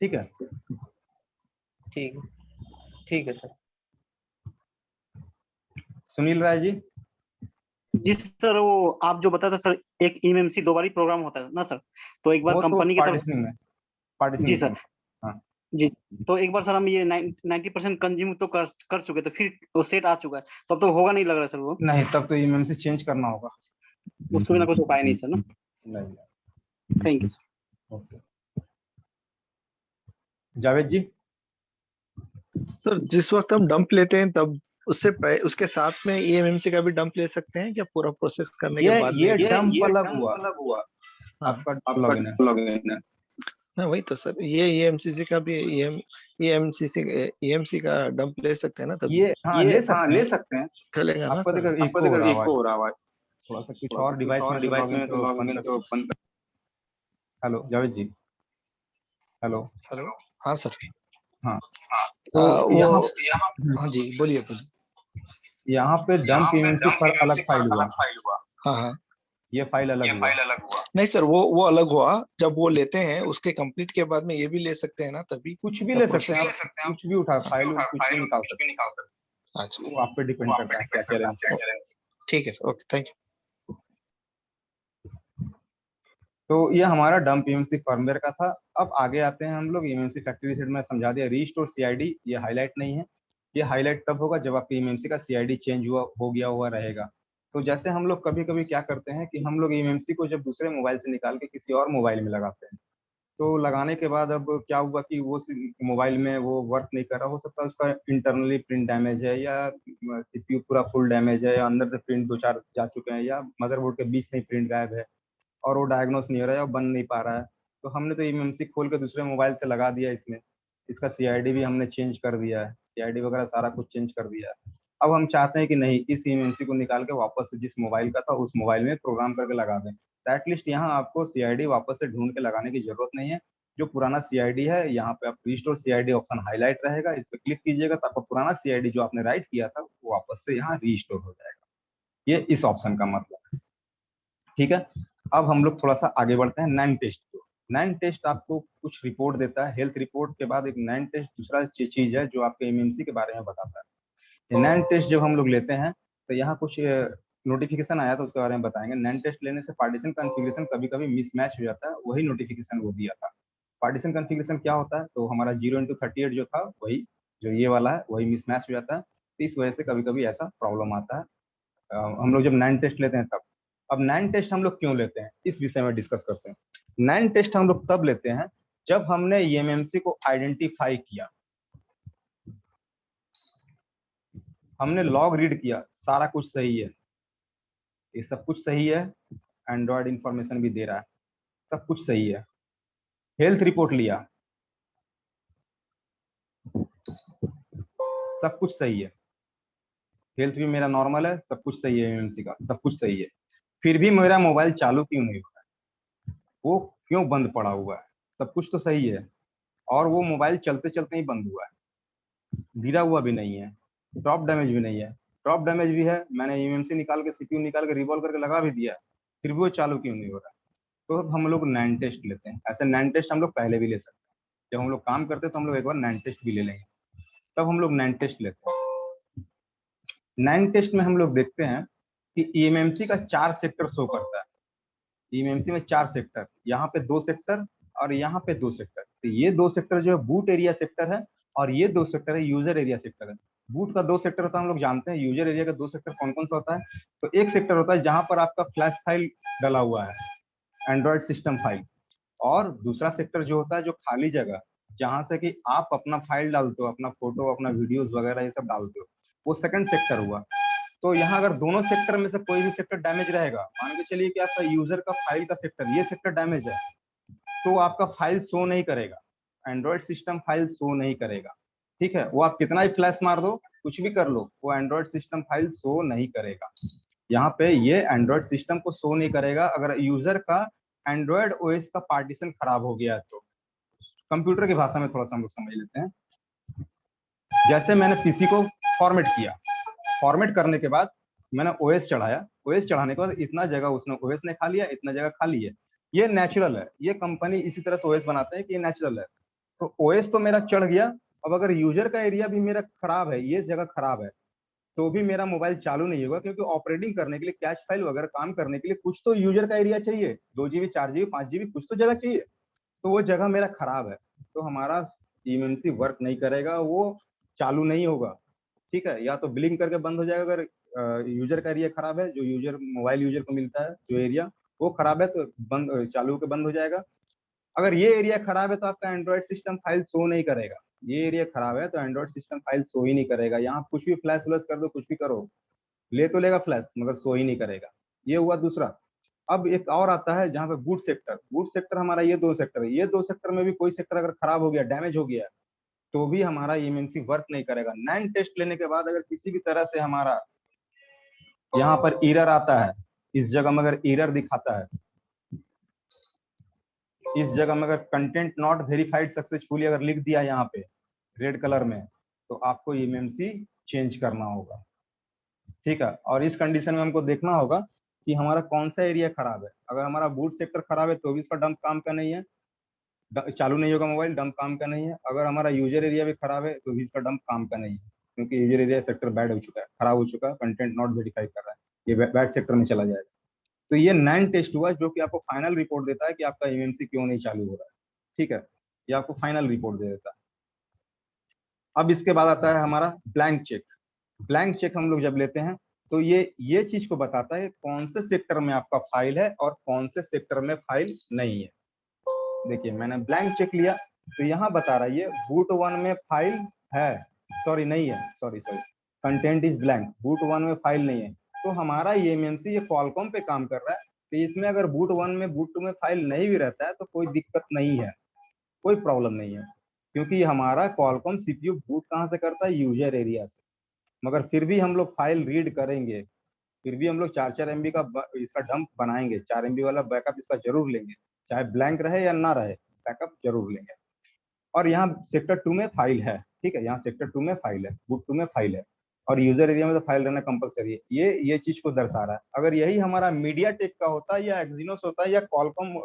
ठीक है, ठीक है सर। सुनील राय जी। जी सर, वो आप जो बताया था सर, एक एमएमसी 2 बार ही प्रोग्राम होता है ना सर, तो एक बार कंपनी की तरफ। जी सर, हाँ जी, तो एक बार सर हम ये 90% कंज्यूम तो कर चुके, तो फिर वो सेट आ चुका है, तो अब तो होगा नहीं लग रहा है सर वो? नहीं, तब तो एमएमसी चेंज करना होगा, उसको बिना कुछ उपाय नहीं सर ना? नहीं। Thank you sir. Okay, Javed ji. Sir जिस वक्त हम डंप लेते हैं तब उसके साथ में ईएमएमसी का भी डंप ले सकते हैं क्या, पूरा प्रोसेस करने के बाद ये में? डंप अलग हुआ, आपका लॉगिन है। हाँ वही तो सर, ये ईएमसीसी का भी ईएमसी का डंप ले सकते हैं ना तभी? हाँ ले सकते हैं। चलेगा ना आपको सर? देखो इको हो रहा है, थोड़ा सा कुछ और डिवाइस में तो लॉगिन तो बंद कर। हेलो जावेद जी, हेलो। हाँ सर। हाँ तो हाँ जी बोलिए बोलिए। यहाँ पे डंप ईएमसी पर अलग फाइल हुआ। हाँ हाँ, ये फाइल अलग हुआ। नहीं सर, वो अलग हुआ। जब वो लेते हैं उसके कंप्लीट के बाद में ये भी ले सकते हैं ना तभी? कुछ भी ले सकते हैं आप, कुछ भी उठा फाइल कुछ भी निकाल सकते हैं। अच्छा, वो आप पे डिपेंड करता है क्या क्या लेना। ठीक है सर, ओके थैंक यू। तो ये हमारा डंप ईएमसी फर्मवेयर का था। अब आगे आते हैं हम लोग ईएमसी फैक्ट्री रीसेट में समझा दिया। रीस्टोर सीआईडी ये हाईलाइट नहीं है, ये हाईलाइट तब होगा जब आपके ईएमसी का सीआईडी चेंज हो गया हुआ रहेगा। तो जैसे हम लोग कभी कभी क्या करते हैं कि हम लोग ईएमसी को जब दूसरे मोबाइल से निकाल के किसी और मोबाइल में लगाते हैं, तो लगाने के बाद अब क्या हुआ कि वो मोबाइल में वो वर्क नहीं कर रहा, हो सकता है उसका इंटरनली प्रिंट डैमेज है, या सीपीयू पूरा फुल डैमेज है, या अंदर से प्रिंट 2-4 जा चुके हैं, या मदरबोर्ड के बीच से ही प्रिंट गायब है और वो डायग्नोस नहीं हो रहा है और बन नहीं पा रहा है। तो हमने तो ईएमसी खोल के दूसरे मोबाइल से लगा दिया इसमें, इसका सीआईडी भी हमने चेंज कर दिया है, सीआईडी वगैरह सारा कुछ चेंज कर दिया है। अब हम चाहते हैं कि नहीं, इस ईएमसी को निकाल के वापस से जिस मोबाइल का था उस मोबाइल में प्रोग्राम करके लगा दें। तो एटलीस्ट यहाँ आपको सीआईडी वापस से ढूंढ के लगाने की जरूरत नहीं है। जो पुराना सीआईडी है, यहाँ पे आप रिस्टोर सीआईडी ऑप्शन हाईलाइट रहेगा, इस पर क्लिक कीजिएगा तो आपका पुराना सीआईडी जो आपने राइट किया था वो वापस से यहाँ रिस्टोर हो जाएगा। ये इस ऑप्शन का मतलब है। ठीक है, अब हम लोग थोड़ा सा आगे बढ़ते हैं नैन टेस्ट को। नैन टेस्ट आपको कुछ रिपोर्ट देता है, हेल्थ रिपोर्ट के बाद एक नैन टेस्ट दूसरा चीज है जो आपके ईएमसी के बारे में बताता है। नैन टेस्ट जब हम लोग लेते हैं तो यहाँ कुछ नोटिफिकेशन आया था, उसके बारे में बताएंगे। नैन टेस्ट लेने से पार्टीशन कॉन्फ़िगरेशन कभी कभी मिसमैच हो जाता है, वही नोटिफिकेशन वो दिया था। पार्टीशन कॉन्फ़िगरेशन क्या होता है, तो हमारा 0x38 जो था वही जो ये वाला है वही मिसमैच हो जाता है। तो इस वजह से कभी कभी ऐसा प्रॉब्लम आता है हम लोग जब नैन टेस्ट लेते हैं तब। अब नैन टेस्ट हम लोग क्यों लेते हैं इस विषय में डिस्कस करते हैं। नैन टेस्ट हम लोग तब लेते हैं जब हमने ईएमएमसी को आइडेंटिफाई किया, हमने लॉग रीड किया, सारा कुछ सही है, ये सब कुछ सही है, एंड्रॉयड इंफॉर्मेशन भी दे रहा है, सब कुछ सही है। हेल्थ रिपोर्ट लिया, सब कुछ सही है, हेल्थ भी मेरा नॉर्मल है, सब कुछ सही है, ईएमएमसी का सब कुछ सही है, फिर भी मेरा मोबाइल चालू क्यों नहीं हो रहा है, वो क्यों बंद पड़ा हुआ है। सब कुछ तो सही है और वो मोबाइल चलते चलते ही बंद हुआ है, गिरा हुआ भी नहीं है, ड्रॉप डैमेज भी नहीं है। ड्रॉप डैमेज भी है, मैंने ईएमएमसी निकाल के सीपीयू निकाल के रिवॉल्व करके लगा भी दिया, फिर भी वो चालू क्यों नहीं हो रहा है। तो अब हम लोग नैन टेस्ट लेते हैं। ऐसे नैन टेस्ट हम लोग पहले भी ले सकते हैं, जब हम लोग काम करते हैं तो हम लोग एक बार नैन टेस्ट भी ले लेंगे, तब हम लोग नैन टेस्ट लेते हैं। नैन टेस्ट में हम लोग देखते हैं कि ईएमएमसी का 4 सेक्टर शो करता है। ईएमएमसी में 4 सेक्टर, यहाँ पे 2 सेक्टर और यहाँ पे 2 सेक्टर। तो ये 2 सेक्टर जो है बूट एरिया सेक्टर है और ये 2 सेक्टर है यूजर एरिया सेक्टर है। बूट का 2 सेक्टर होता है हम लोग जानते हैं, यूजर एरिया का 2 सेक्टर कौन कौन सा होता है। तो एक सेक्टर होता है जहां पर आपका फ्लैश फाइल डला हुआ है, एंड्रॉयड सिस्टम फाइल, और दूसरा सेक्टर जो होता है जो खाली जगह जहां से कि आप अपना फाइल डालते हो, अपना फोटो अपना वीडियोस वगैरह ये सब डालते हो, वो सेकंड सेक्टर हुआ। तो यहाँ अगर दोनों सेक्टर में से कोई भी सेक्टर डैमेज रहेगा, मान के चलिए कि आपका यूजर का फाइल का सेक्टर ये सेक्टर डैमेज है, तो आपका फाइल शो नहीं करेगा, एंड्रॉयड सिस्टम फाइल शो नहीं करेगा। ठीक है, वो आप कितना ही फ्लैश मार दो, कुछ भी कर लो, वो एंड्रॉयड सिस्टम फाइल शो नहीं करेगा। यहाँ पे ये एंड्रॉयड सिस्टम को शो नहीं करेगा अगर यूजर का एंड्रॉयड ओएस का पार्टीशन खराब हो गया है। तो कंप्यूटर की भाषा में थोड़ा सा हम लोग समझ लेते हैं। जैसे मैंने पीसी को फॉर्मेट किया, फॉर्मेट करने के बाद मैंने ओएस चढ़ाया, ओएस चढ़ाने के बाद इतना जगह उसने ओएस ने खा लिया, इतना जगह खा ली है, ये नेचुरल है, ये कंपनी इसी तरह से ओएस बनाते हैं कि ये नेचुरल है। तो ओएस तो मेरा चढ़ गया, अब अगर यूजर का एरिया भी मेरा खराब है, ये जगह खराब है, तो भी मेरा मोबाइल चालू नहीं होगा, क्योंकि ऑपरेटिंग करने के लिए, कैश फाइल वगैरह काम करने के लिए कुछ तो यूजर का एरिया चाहिए, 2 GB 4 GB 5 GB कुछ तो जगह चाहिए, तो वो जगह मेरा खराब है, तो हमारा ईएमएमसी वर्क नहीं करेगा, वो चालू नहीं होगा। ठीक है, या तो ब्लिंक करके बंद हो जाएगा अगर यूजर का एरिया खराब है, जो यूजर मोबाइल यूजर को मिलता है जो एरिया वो खराब है, तो बंद चालू के बंद हो जाएगा। अगर ये एरिया खराब है तो आपका एंड्रॉइड सिस्टम फाइल शो नहीं करेगा। ये एरिया खराब है तो एंड्रॉइड सिस्टम फाइल शो ही नहीं करेगा। यहाँ कुछ भी फ्लैश व्लैश कर दो, कुछ भी करो, ले तो लेगा फ्लैश मगर शो ही नहीं करेगा। ये हुआ दूसरा। अब एक और आता है जहाँ पे बूट सेक्टर। बूट सेक्टर हमारा ये दो सेक्टर है, ये दो सेक्टर में भी कोई सेक्टर अगर खराब हो गया, डैमेज हो गया, तो भी हमारा ईएमएमसी वर्क नहीं करेगा। 9 टेस्ट लेने के बाद अगर किसी भी तरह से हमारा यहाँ पर एरर आता है, इस जगह में अगर एरर दिखाता है, इस जगह में अगर कंटेंट नॉट वेरीफाइड सक्सेसफुली अगर लिख दिया यहाँ पे रेड कलर में, तो आपको ईएमएमसी चेंज करना होगा। ठीक है, और इस कंडीशन में हमको देखना होगा कि हमारा कौन सा एरिया खराब है। अगर हमारा बूट सेक्टर खराब है तो भी इसका डंप काम का नहीं है, चालू नहीं होगा मोबाइल, डंप काम का नहीं है। अगर हमारा यूजर एरिया भी खराब है तो भी इसका डंप काम का नहीं है, क्योंकि यूजर एरिया सेक्टर बैड हो चुका है, खराब हो चुका है, कंटेंट नॉट वेरीफाई कर रहा है, ये बैड सेक्टर में चला जाएगा। तो ये 9 टेस्ट हुआ जो कि आपको फाइनल रिपोर्ट देता है कि आपका ईएमएमसी क्यों नहीं चालू हो रहा है। ठीक है, ये आपको फाइनल रिपोर्ट दे देता है। अब इसके बाद आता है हमारा ब्लैंक चेक। ब्लैंक चेक हम लोग जब लेते हैं तो ये चीज को बताता है कौन से सेक्टर में आपका फाइल है और कौन से सेक्टर में फाइल नहीं है। देखिए मैंने ब्लैंक चेक लिया तो यहाँ बता रहा है ये बूट 1 में फाइल है, सॉरी नहीं है, sorry content is blank, boot 1 में फाइल नहीं है। तो हमारा ईएमएमसी ये क्वालकॉम पे काम कर रहा है, तो इसमें अगर बूट 1 में बूट 2 में फाइल नहीं भी रहता है तो कोई दिक्कत नहीं है, कोई प्रॉब्लम नहीं है, क्योंकि हमारा क्वालकॉम सीपीयू बूट कहाँ से करता है, यूजर एरिया से। मगर फिर भी हम लोग फाइल रीड करेंगे, फिर भी हम लोग 4-4 MB का इसका डंप बनाएंगे, 4 MB वाला बैकअप इसका जरूर लेंगे, चाहे ब्लैंक रहे या ना रहे, बैकअप जरूर लेंगे। और यहाँ सेक्टर 2 में फाइल है, ठीक है, यहाँ सेक्टर 2 में फाइल है, बूट 2 में फाइल है, और यूजर एरिया में तो फाइल रहना कंपलसरी है। ये चीज को दर्शा रहा है। अगर यही हमारा मीडिया टेक का होता या एक्सिनोस होता या क्वालकॉम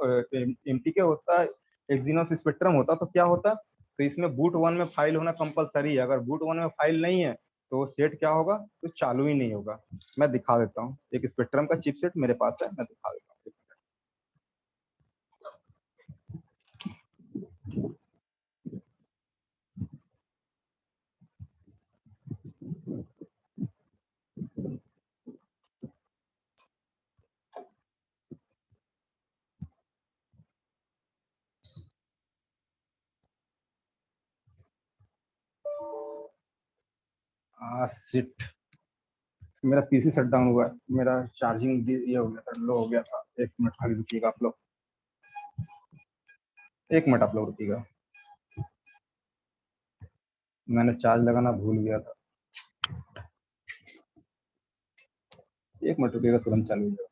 एमटीके होता, एक्सिनोस स्पेक्ट्रम होता तो क्या होता, तो इसमें बूट 1 में फाइल होना कंपलसरी है। अगर बूट 1 में फाइल नहीं है तो सेट क्या होगा, तो चालू ही नहीं होगा। मैं दिखा देता हूँ, एक स्पेक्ट्रम का चिपसेट मेरे पास है, मैं दिखा देता हूँ। शिट, मेरा पीसी शट डाउन हुआ है, मेरा चार्जिंग ये हो गया था, लो हो गया था। 1 मिनट खाली रुकिएगा आप लोग, 1 मिनट आप लोग रुकिएगा, मैंने चार्ज लगाना भूल गया था। 1 मिनट रुकिएगा, तुरंत चालू हो जाएगा।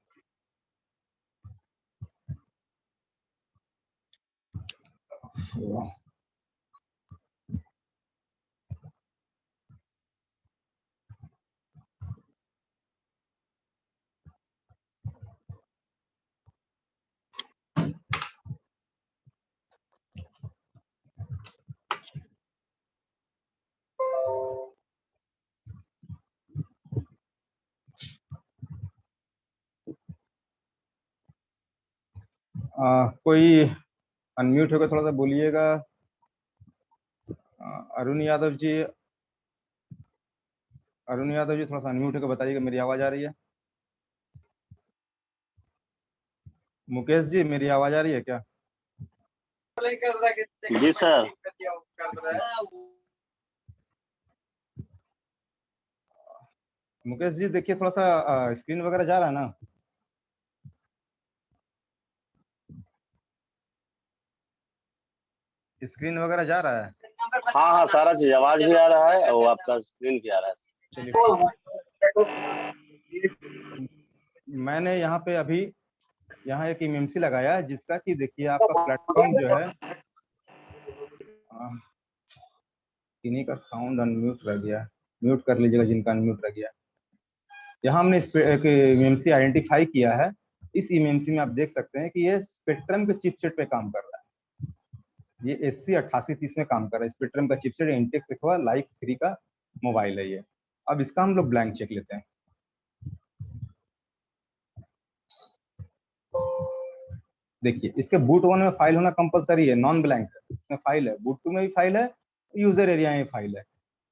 कोई अनम्यूट होकर थोड़ा सा बोलिएगा। अरुण यादव जी, अरुण यादव जी थोड़ा सा अनम्यूट होकर बताइएगा, मेरी आवाज आ रही है? मुकेश जी मेरी आवाज आ रही है क्या? जी सर। मुकेश जी देखिए थोड़ा सा स्क्रीन वगैरह जा रहा है ना? स्क्रीन वगैरह जा रहा है? हाँ हाँ, सारा चीज आवाज भी आ रहा है और आपका स्क्रीन भी आ रहा है। चलिए, मैंने यहाँ पे अभी यहाँ एक ईएमएमसी लगाया है जिसका कि देखिए आपका प्लेटफॉर्म जो है, इन्हीं का साउंड अनम्यूट रह गया, म्यूट कर लीजिएगा जिनका अनम्यूट रह गया। यहाँ हमने एक ईएमएमसी आइडेंटिफाई किया है। इस ईएमएमसी में आप देख सकते हैं कि ये स्पेक्ट्रम के चिपसेट पे काम कर रहा है, ये SC8830 में काम कर रहा है। स्पेक्ट्रम का चिपसेट इंटेक्स लिखा लाइफ 3 का मोबाइल है ये। अब इसका हम लोग ब्लैंक चेक लेते हैं। देखिए इसके बूट 1 में फाइल होना कंपलसरी है, नॉन ब्लैंक है, इसमें फाइल है, बूट 2 में भी फाइल है, यूजर एरिया में फाइल है।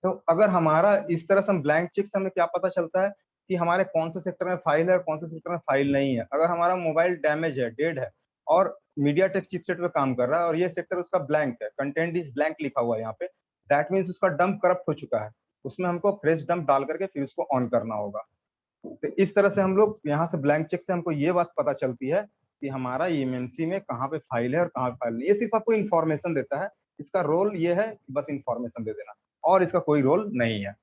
तो अगर हमारा इस तरह से हम ब्लैंक चेक से हमें क्या पता चलता है कि हमारे कौन से सेक्टर में फाइल है और कौन से सेक्टर में फाइल नहीं है। अगर हमारा मोबाइल डैमेज है, डेड है, और मीडियाटेक चिपसेट पे काम कर रहा है और ये सेक्टर उसका ब्लैंक है, कंटेंट इज ब्लैंक लिखा हुआ है यहाँ पे, दैट मीन्स उसका डंप करप्ट हो चुका है, उसमें हमको फ्रेश डंप डाल करके फिर उसको ऑन करना होगा। तो इस तरह से हम लोग यहाँ से ब्लैंक चेक से हमको ये बात पता चलती है कि हमारा ईएमएमसी में कहाँ पे फाइल है और कहाँ पे फाइल नहीं। ये सिर्फ आपको इन्फॉर्मेशन देता है, इसका रोल ये है कि बस इन्फॉर्मेशन दे देना और इसका कोई रोल नहीं है।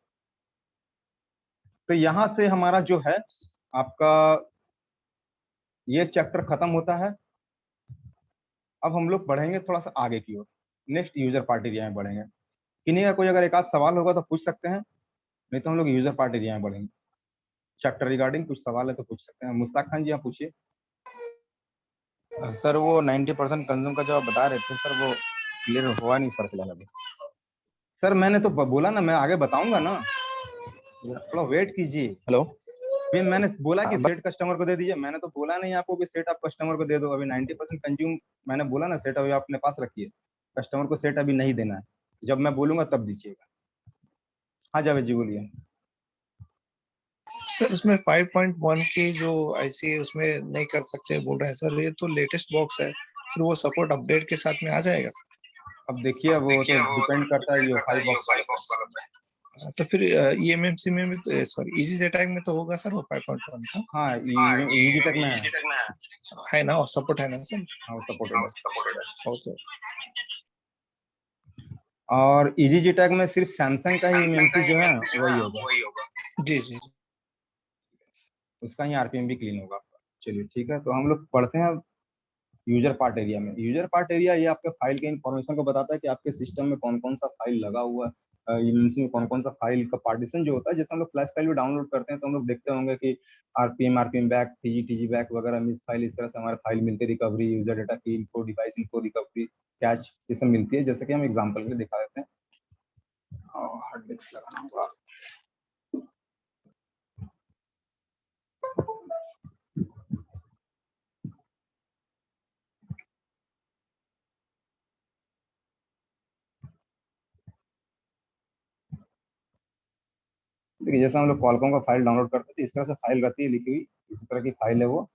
तो यहाँ से हमारा जो है आपका ये चैप्टर खत्म होता है। अब हम लोग बढ़ेंगे थोड़ा सा आगे की ओर, नेक्स्ट यूजर पार्ट एरिया में बढ़ेंगे। किन्हीं का कोई अगर एक आध सवाल होगा तो पूछ सकते हैं, नहीं तो हम लोग यूजर पार्ट एरिया में बढ़ेंगे। चैप्टर रिगार्डिंग कुछ सवाल है तो पूछ सकते हैं। मुस्ताक खान जी आप पूछिए। सर वो 90% कंज्यूम का जो आप बता रहे थे सर, वो क्लियर हुआ नहीं सर फिलहाल अभी। सर मैंने तो बोला ना, मैं आगे बताऊंगा ना, थोड़ा वेट कीजिए। हेलो, फिर मैंने बोला कि सेट कस्टमर को दे दीजिए, मैंने तो बोला नहीं आपको कि सेट आप कस्टमर को दे दो। अभी 90% कंज्यूम मैंने बोला ना, सेट अभी अपने पास रखिए, कस्टमर को सेट अभी नहीं देना है, जब मैं बोलूंगा तब दीजिएगा। हाँ जावेद जी बोलिए। सर उसमें 5.1 की जो आईसी है उसमें नहीं कर सकते बोल रहे हैं सर, ये तो लेटेस्ट बॉक्स है, फिर वो सपोर्ट अपडेट के साथ में आ जाएगा सर? अब देखिए वो तो डिपेंड करता है UEFI बॉक्स पर। तो फिर ईएमएमसी में भी सॉरी इजी अटैक में तो होगा सर वो 5.1 का? हाँ इजी तक में है ना, और सपोर्ट है ना सर? हाँ सपोर्टेड है। ओके। और इजी टैग में सिर्फ सैमसंग का ही ईएमसी जो है वही होगा। जी जी, उसका ही आरपीएम भी क्लीन होगा। चलिए ठीक है, तो हम लोग पढ़ते हैं यूजर पार्ट एरिया में। यूजर पार्ट एरिया ये आपके फाइल के इंफॉर्मेशन को बताता है कि आपके सिस्टम में कौन कौन सा फाइल लगा हुआ है, ईएमसी में कौन कौन सा फाइल का पार्टीशन जो होता है। जैसे हम लोग फ्लैश फाइल भी डाउनलोड करते हैं तो हम लोग देखते होंगे कि आरपीएम बैक, टीजी बैक वगैरह मिस फाइल, इस तरह से हमारे फाइल मिलती है, रिकवरी, यूजर डेटा की इनको, डिवाइस इनको, रिकवरी, कैच, ये सब मिलती है। जैसे कि हम एग्जाम्पल में दिखा देते हैं। हार्ड डिस्क लगाना होगा। देखिए जैसे हम लोग कॉलकॉम का फाइल डाउनलोड करते हैं तो इस तरह से फाइल रहती है लिखी हुई, इसी तरह की फाइल है वो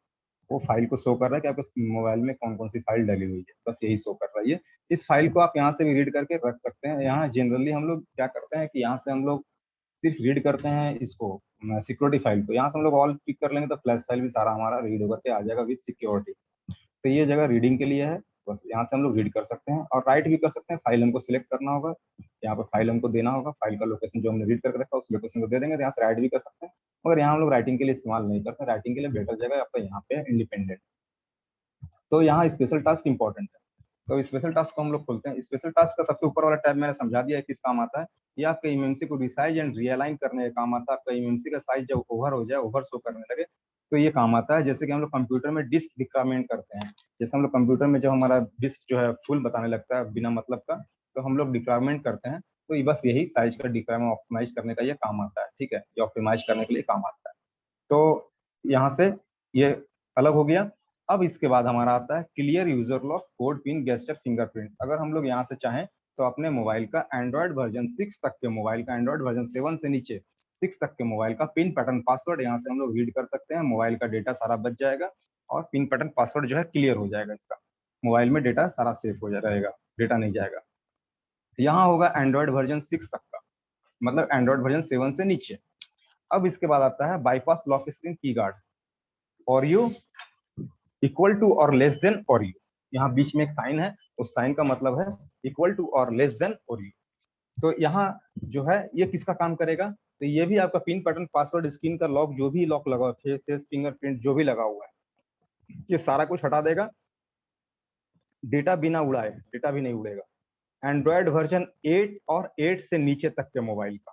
फाइल को शो कर रहा है कि आपके मोबाइल में कौन कौन सी फाइल डली हुई है, बस यही शो कर रहा है। इस फाइल को आप यहाँ से भी रीड करके रख सकते हैं। यहाँ जनरली हम लोग क्या करते हैं कि यहाँ से हम लोग सिर्फ रीड करते हैं इसको, सिक्योरिटी फाइल को। यहाँ से हम लोग ऑल क्लिक कर लेंगे तो फ्लैश फाइल भी सारा हमारा रीड होकर के आ जाएगा विद सिक्योरिटी। तो ये जगह रीडिंग के लिए है, बस यहाँ से हम लोग रीड कर सकते हैं और राइट भी कर सकते हैं। फाइल हमको सिलेक्ट करना होगा, यहाँ पर फाइल हमको देना होगा, फाइल का लोकेशन जो हमने रीड करके रखा है उस लोकेशन को दे देंगे, तो यहाँ से राइट भी कर सकते हैं। मगर यहाँ हम लोग राइटिंग के लिए इस्तेमाल नहीं करते, राइटिंग के लिए बेटर जगह आपका यहाँ पे इंडिपेंडेंट। तो यहाँ स्पेशल टास्क इंपॉर्टेंट है, तो स्पेशल टास्क को हम लोग खोलते हैं। स्पेशल टास्क का सबसे ऊपर वाला टैब मैंने समझा दिया है किस काम आता है। ये आपके ईएमसी को रिसाइज एंड रियलाइन करने का काम आता है। आपका ईएमसी का साइज जब ओवर हो जाए, ओवर शो करने लगे, तो ये काम आता है। जैसे कि हम लोग कंप्यूटर में डिस्क डिक्रामेंट करते हैं, जैसे हम लोग कंप्यूटर में जब हमारा डिस्क जो है फुल बताने लगता है बिना मतलब का, तो हम लोग डिक्रामेंट करते हैं। तो ये बस यही साइज का डिक्रामेंट ऑप्टिमाइज करने का ये काम आता है, ठीक है, ये ऑप्टिमाइज करने के लिए काम आता है। तो यहाँ से ये अलग हो गया। अब इसके बाद हमारा आता है clear user lock, code, pin, gesture, fingerprint. अगर हम लोग यहाँ से चाहें तो अपने मोबाइल का एंड्रॉइड वर्जन 6 तक के मोबाइल का, एंड्रॉइड वर्जन 7 से नीचे 6 तक के मोबाइल का पिन पैटर्न पासवर्ड यहाँ से हम लोग रीड कर सकते हैं। मोबाइल का डेटा सारा बच जाएगा और पिन पैटर्न पासवर्ड जो है क्लियर हो जाएगा। इसका मोबाइल में डेटा सारा सेफ हो जाएगा, डेटा नहीं जाएगा। यहाँ होगा एंड्रॉइड वर्जन 6 तक का, मतलब एंड्रॉइड वर्जन 7 से नीचे। अब इसके बाद आता है बाईपास लॉक स्क्रीन की गार्ड, और यू इक्वल टू और लेस देन और यू। यहाँ बीच में एक साइन है, उस साइन का मतलब है इक्वल टू और लेस देन और यू। तो यहाँ जो है ये किसका काम करेगा, तो ये भी आपका पिन पैटर्न पासवर्ड स्क्रीन का लॉक, जो भी लॉक लगा, फेस, फिंगरप्रिंट जो भी लगा हुआ है, ये सारा कुछ हटा देगा। डेटा बिना उड़ाए, डेटा भी नहीं उड़ेगा। एंड्रॉयड वर्जन 8 और 8 से नीचे तक के मोबाइल का।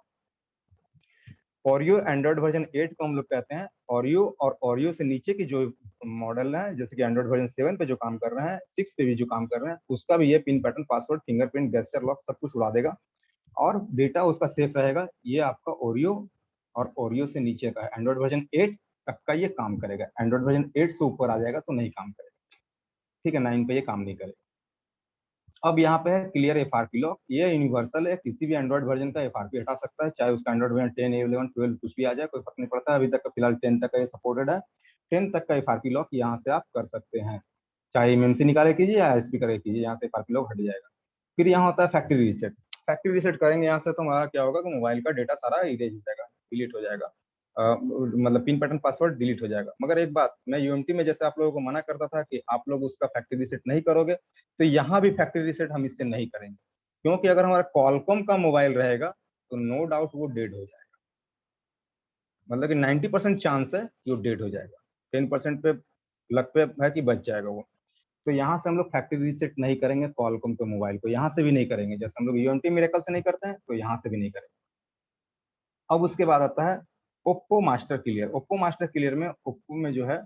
ओरियो एंड्रॉइड वर्जन 8 को हम लोग कहते हैं। ओरियो और ओरियो से नीचे की जो मॉडल है, जैसे कि एंड्रॉइड वर्जन 7 पे जो काम कर रहे हैं, 6 पे भी जो काम कर रहे हैं, उसका भी ये pin pattern password, fingerprint, gesture lock सब कुछ उड़ा देगा और डेटा उसका सेफ रहेगा। ये आपका ओरियो और ओरियो से नीचे का एंड्रॉइड वर्जन 8 तक का ये काम करेगा। एंड्रॉइड वर्जन 8 से ऊपर आ जाएगा तो नहीं काम करेगा, ठीक है, 9 पे ये काम नहीं करेगा। अब यहाँ पे है क्लियर एफआरपी लॉक, ये यूनिवर्सल है, किसी भी एंड्रॉइड वर्जन का एफआरपी हटा सकता है, चाहे उसका एंड्रॉइड वर्जन 10, 11, 12 कुछ भी आ जाए, कोई फर्क नहीं पड़ता। अभी तक का फिलहाल 10 तक का ये सपोर्टेड है। 10 तक का एफआरपी लॉक यहाँ से आप कर सकते हैं। चाहे एमएमसी निकाले कीजिए या एसपी करे कीजिए, यहाँ से FRP लॉक हट जाएगा। फिर यहाँ होता है फैक्ट्री रीसेट। फैक्ट्री रीसेट करेंगे यहाँ से तो हमारा क्या होगा कि मोबाइल का डेटा सारा इरेज हो जाएगा, डिलीट हो जाएगा, मतलब पिन पैटर्न पासवर्ड डिलीट हो जाएगा। मगर एक बात, मैं यूएमटी में जैसे आप लोगों को मना करता था कि आप लोग उसका फैक्ट्री रीसेट नहीं करोगे, तो यहाँ भी फैक्ट्री रीसेट हम इससे नहीं करेंगे, क्योंकि अगर हमारा कॉलकॉम का मोबाइल रहेगा तो नो डाउट वो डेड हो जाएगा। मतलब कि 90% चांस है कि वो डेड हो जाएगा, 10% पे लक पे है कि बच जाएगा वो। तो यहाँ से हम लोग फैक्ट्री रीसेट नहीं करेंगे कॉलकॉम के मोबाइल को, यहाँ से भी नहीं करेंगे। जैसे हम लोग यूएमटी मिरेकल से नहीं करते हैं, तो यहाँ से भी नहीं करेंगे। अब उसके बाद आता है Oppo master clear. Oppo master clear में ओप्पो में जो है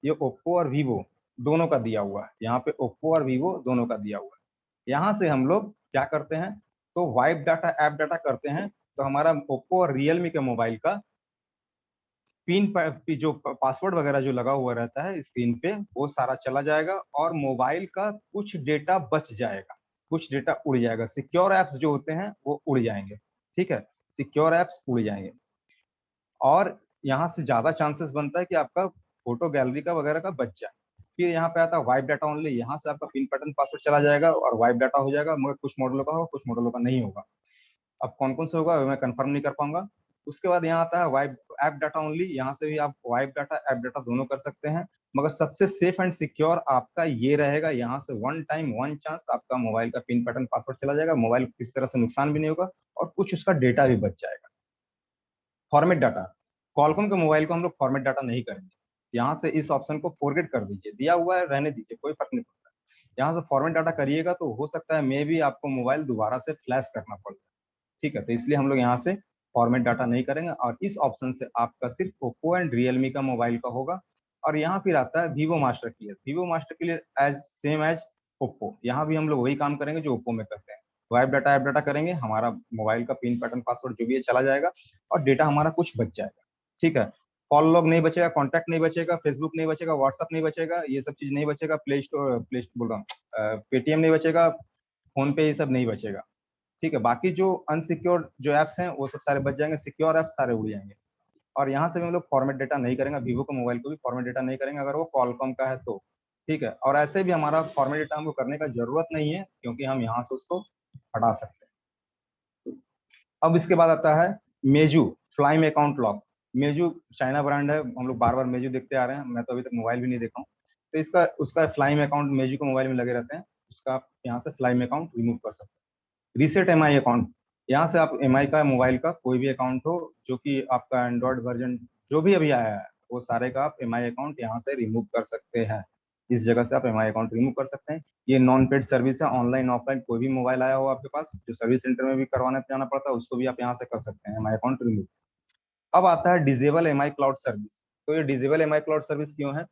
ये ओप्पो और वीवो दोनों का दिया हुआ है, यहाँ पे ओप्पो और वीवो दोनों का दिया हुआ है। यहाँ से हम लोग क्या करते हैं, तो वाइप डाटा ऐप डाटा करते हैं, तो हमारा ओप्पो और रियलमी के मोबाइल का पिन जो पासवर्ड वगैरह जो लगा हुआ रहता है स्क्रीन पे वो सारा चला जाएगा और मोबाइल का कुछ डेटा बच जाएगा, कुछ डेटा उड़ जाएगा। सिक्योर एप्स जो होते हैं वो उड़ जाएंगे, ठीक है, सिक्योर एप्स उड़ जाएंगे। और यहाँ से ज्यादा चांसेस बनता है कि आपका फोटो गैलरी का वगैरह का बच जाए। फिर यहाँ पे आता है वाइप डाटा ओनली, यहाँ से आपका पिन पैटर्न पासवर्ड चला जाएगा और वाइप डाटा हो जाएगा, मगर कुछ मॉडलों का होगा, कुछ मॉडलों का नहीं होगा। अब कौन कौन से होगा मैं कंफर्म नहीं कर पाऊंगा। उसके बाद यहाँ आता है वाइप ऐप डाटा ओनली, यहाँ से भी आप वाइप डाटा ऐप डाटा दोनों कर सकते हैं, मगर सबसे सेफ एंड सिक्योर आपका ये रहेगा, यहाँ से वन टाइम वन चांस आपका मोबाइल का पिन पैटर्न पासवर्ड चला जाएगा, मोबाइल किसी तरह से नुकसान भी नहीं होगा और कुछ उसका डेटा भी बच जाएगा। फॉर्मेट डाटा, कॉलकॉम के मोबाइल को हम लोग फॉर्मेट डाटा नहीं करेंगे, यहाँ से इस ऑप्शन को फॉरगेट कर दीजिए, दिया हुआ है रहने दीजिए, कोई फर्क नहीं पड़ता। यहाँ से फॉर्मेट डाटा करिएगा तो हो सकता है मे भी आपको मोबाइल दोबारा से फ्लैश करना पड़े, ठीक है, तो इसलिए हम लोग यहाँ से फॉर्मेट डाटा नहीं करेंगे और इस ऑप्शन से आपका सिर्फ ओप्पो एंड रियलमी का मोबाइल का होगा। और यहाँ फिर आता है Vivo master clear. Vivo master clear as same as Oppo, यहाँ भी हम लोग वही काम करेंगे जो ओप्पो में करते हैं, वाइप डाटा ऐप डाटा करेंगे, हमारा मोबाइल का पिन पैटर्न पासवर्ड जो भी है चला जाएगा और डेटा हमारा कुछ बच जाएगा, ठीक है। कॉल लॉग नहीं बचेगा, कॉन्टैक्ट नहीं बचेगा, फेसबुक नहीं बचेगा, व्हाट्सअप नहीं बचेगा, ये सब चीज नहीं बचेगा, प्ले स्टोर बोल रहा हूँ पेटीएम नहीं बचेगा, फोन पे ये सब नहीं बचेगा, ठीक है। बाकी जो अनसिक्योर जो एप्स हैं वो सब सारे बच जाएंगे, सिक्योर एप्स सारे उड़ जाएंगे। और यहाँ से भी हम लोग फॉर्मेट डेटा नहीं करेंगे, वीवो के मोबाइल को भी फॉर्मेट डेटा नहीं करेंगे अगर वो कॉलकॉम का है तो, ठीक है। और ऐसे भी हमारा फॉर्मेट डेटा हमको करने का जरूरत नहीं है क्योंकि हम यहाँ से उसको हटा सकते हैं। अब इसके बाद आता है मेजू फ्लाइम अकाउंट लॉक। मेजू चाइना ब्रांड है, हम लोग बार बार मेजू देखते आ रहे हैं, मैं तो अभी तक मोबाइल भी नहीं देखा हूँ, तो इसका उसका फ्लाइम अकाउंट मेजू के मोबाइल में लगे रहते हैं, उसका आप यहाँ से फ्लाइम अकाउंट रिमूव कर सकते हैं। रीसेट एमआई अकाउंट, यहाँ से आप एमआई का मोबाइल का कोई भी अकाउंट हो जो कि आपका एंड्रॉइड वर्जन जो भी अभी आया है वो सारे का आप एमआई अकाउंट यहाँ से रिमूव कर सकते हैं, इस जगह से आप एमआई अकाउंट रिमूव कर सकते हैं। ये नॉन पेड सर्विस है, ऑनलाइन ऑफलाइन कोई भी मोबाइल आया हो आपके पास जो सर्विस सेंटर में भी करवाने जाना पड़ता है उसको भी आप यहाँ से कर सकते हैं एमआई अकाउंट रिमूव। अब आता है डिजेबल एमआई क्लाउड सर्विस। तो ये डिजेबल एमआई क्लाउड सर्विस क्यों है,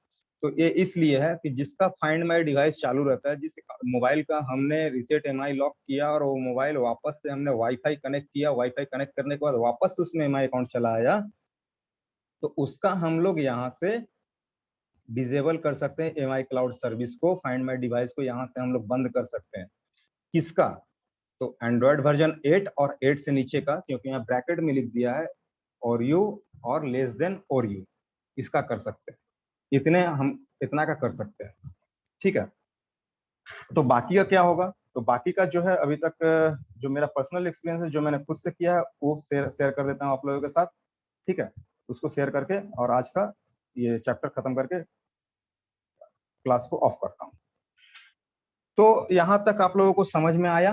तो ये इसलिए है कि जिसका फाइंड माई डिवाइस चालू रहता है, जिस मोबाइल का हमने रीसेट एमआई लॉक किया और वो मोबाइल वापस से हमने वाईफाई कनेक्ट किया, वाईफाई कनेक्ट करने के बाद वापस से उसमें एमआई अकाउंट चला आया, तो उसका हम लोग यहाँ से डिजेबल कर सकते हैं एमआई क्लाउड सर्विस को, फाइंड माई डिवाइस को यहाँ से हम लोग बंद कर सकते हैं। किसका, तो एंड्रॉइड वर्जन 8 और 8 से नीचे का, क्योंकि यहाँ ब्रैकेट में लिख दिया है और यू और लेस देन और यू, इसका कर सकते हैं, इतना का कर सकते हैं, ठीक है। तो बाकी का क्या होगा, तो बाकी का जो है अभी तक जो मेरा पर्सनल एक्सपीरियंस है जो मैंने खुद से किया है वो शेयर कर देता हूँ आप लोगों के साथ, ठीक है, उसको शेयर करके और आज का ये चैप्टर खत्म करके क्लास को ऑफ करता हूँ। तो यहाँ तक आप लोगों को समझ में आया?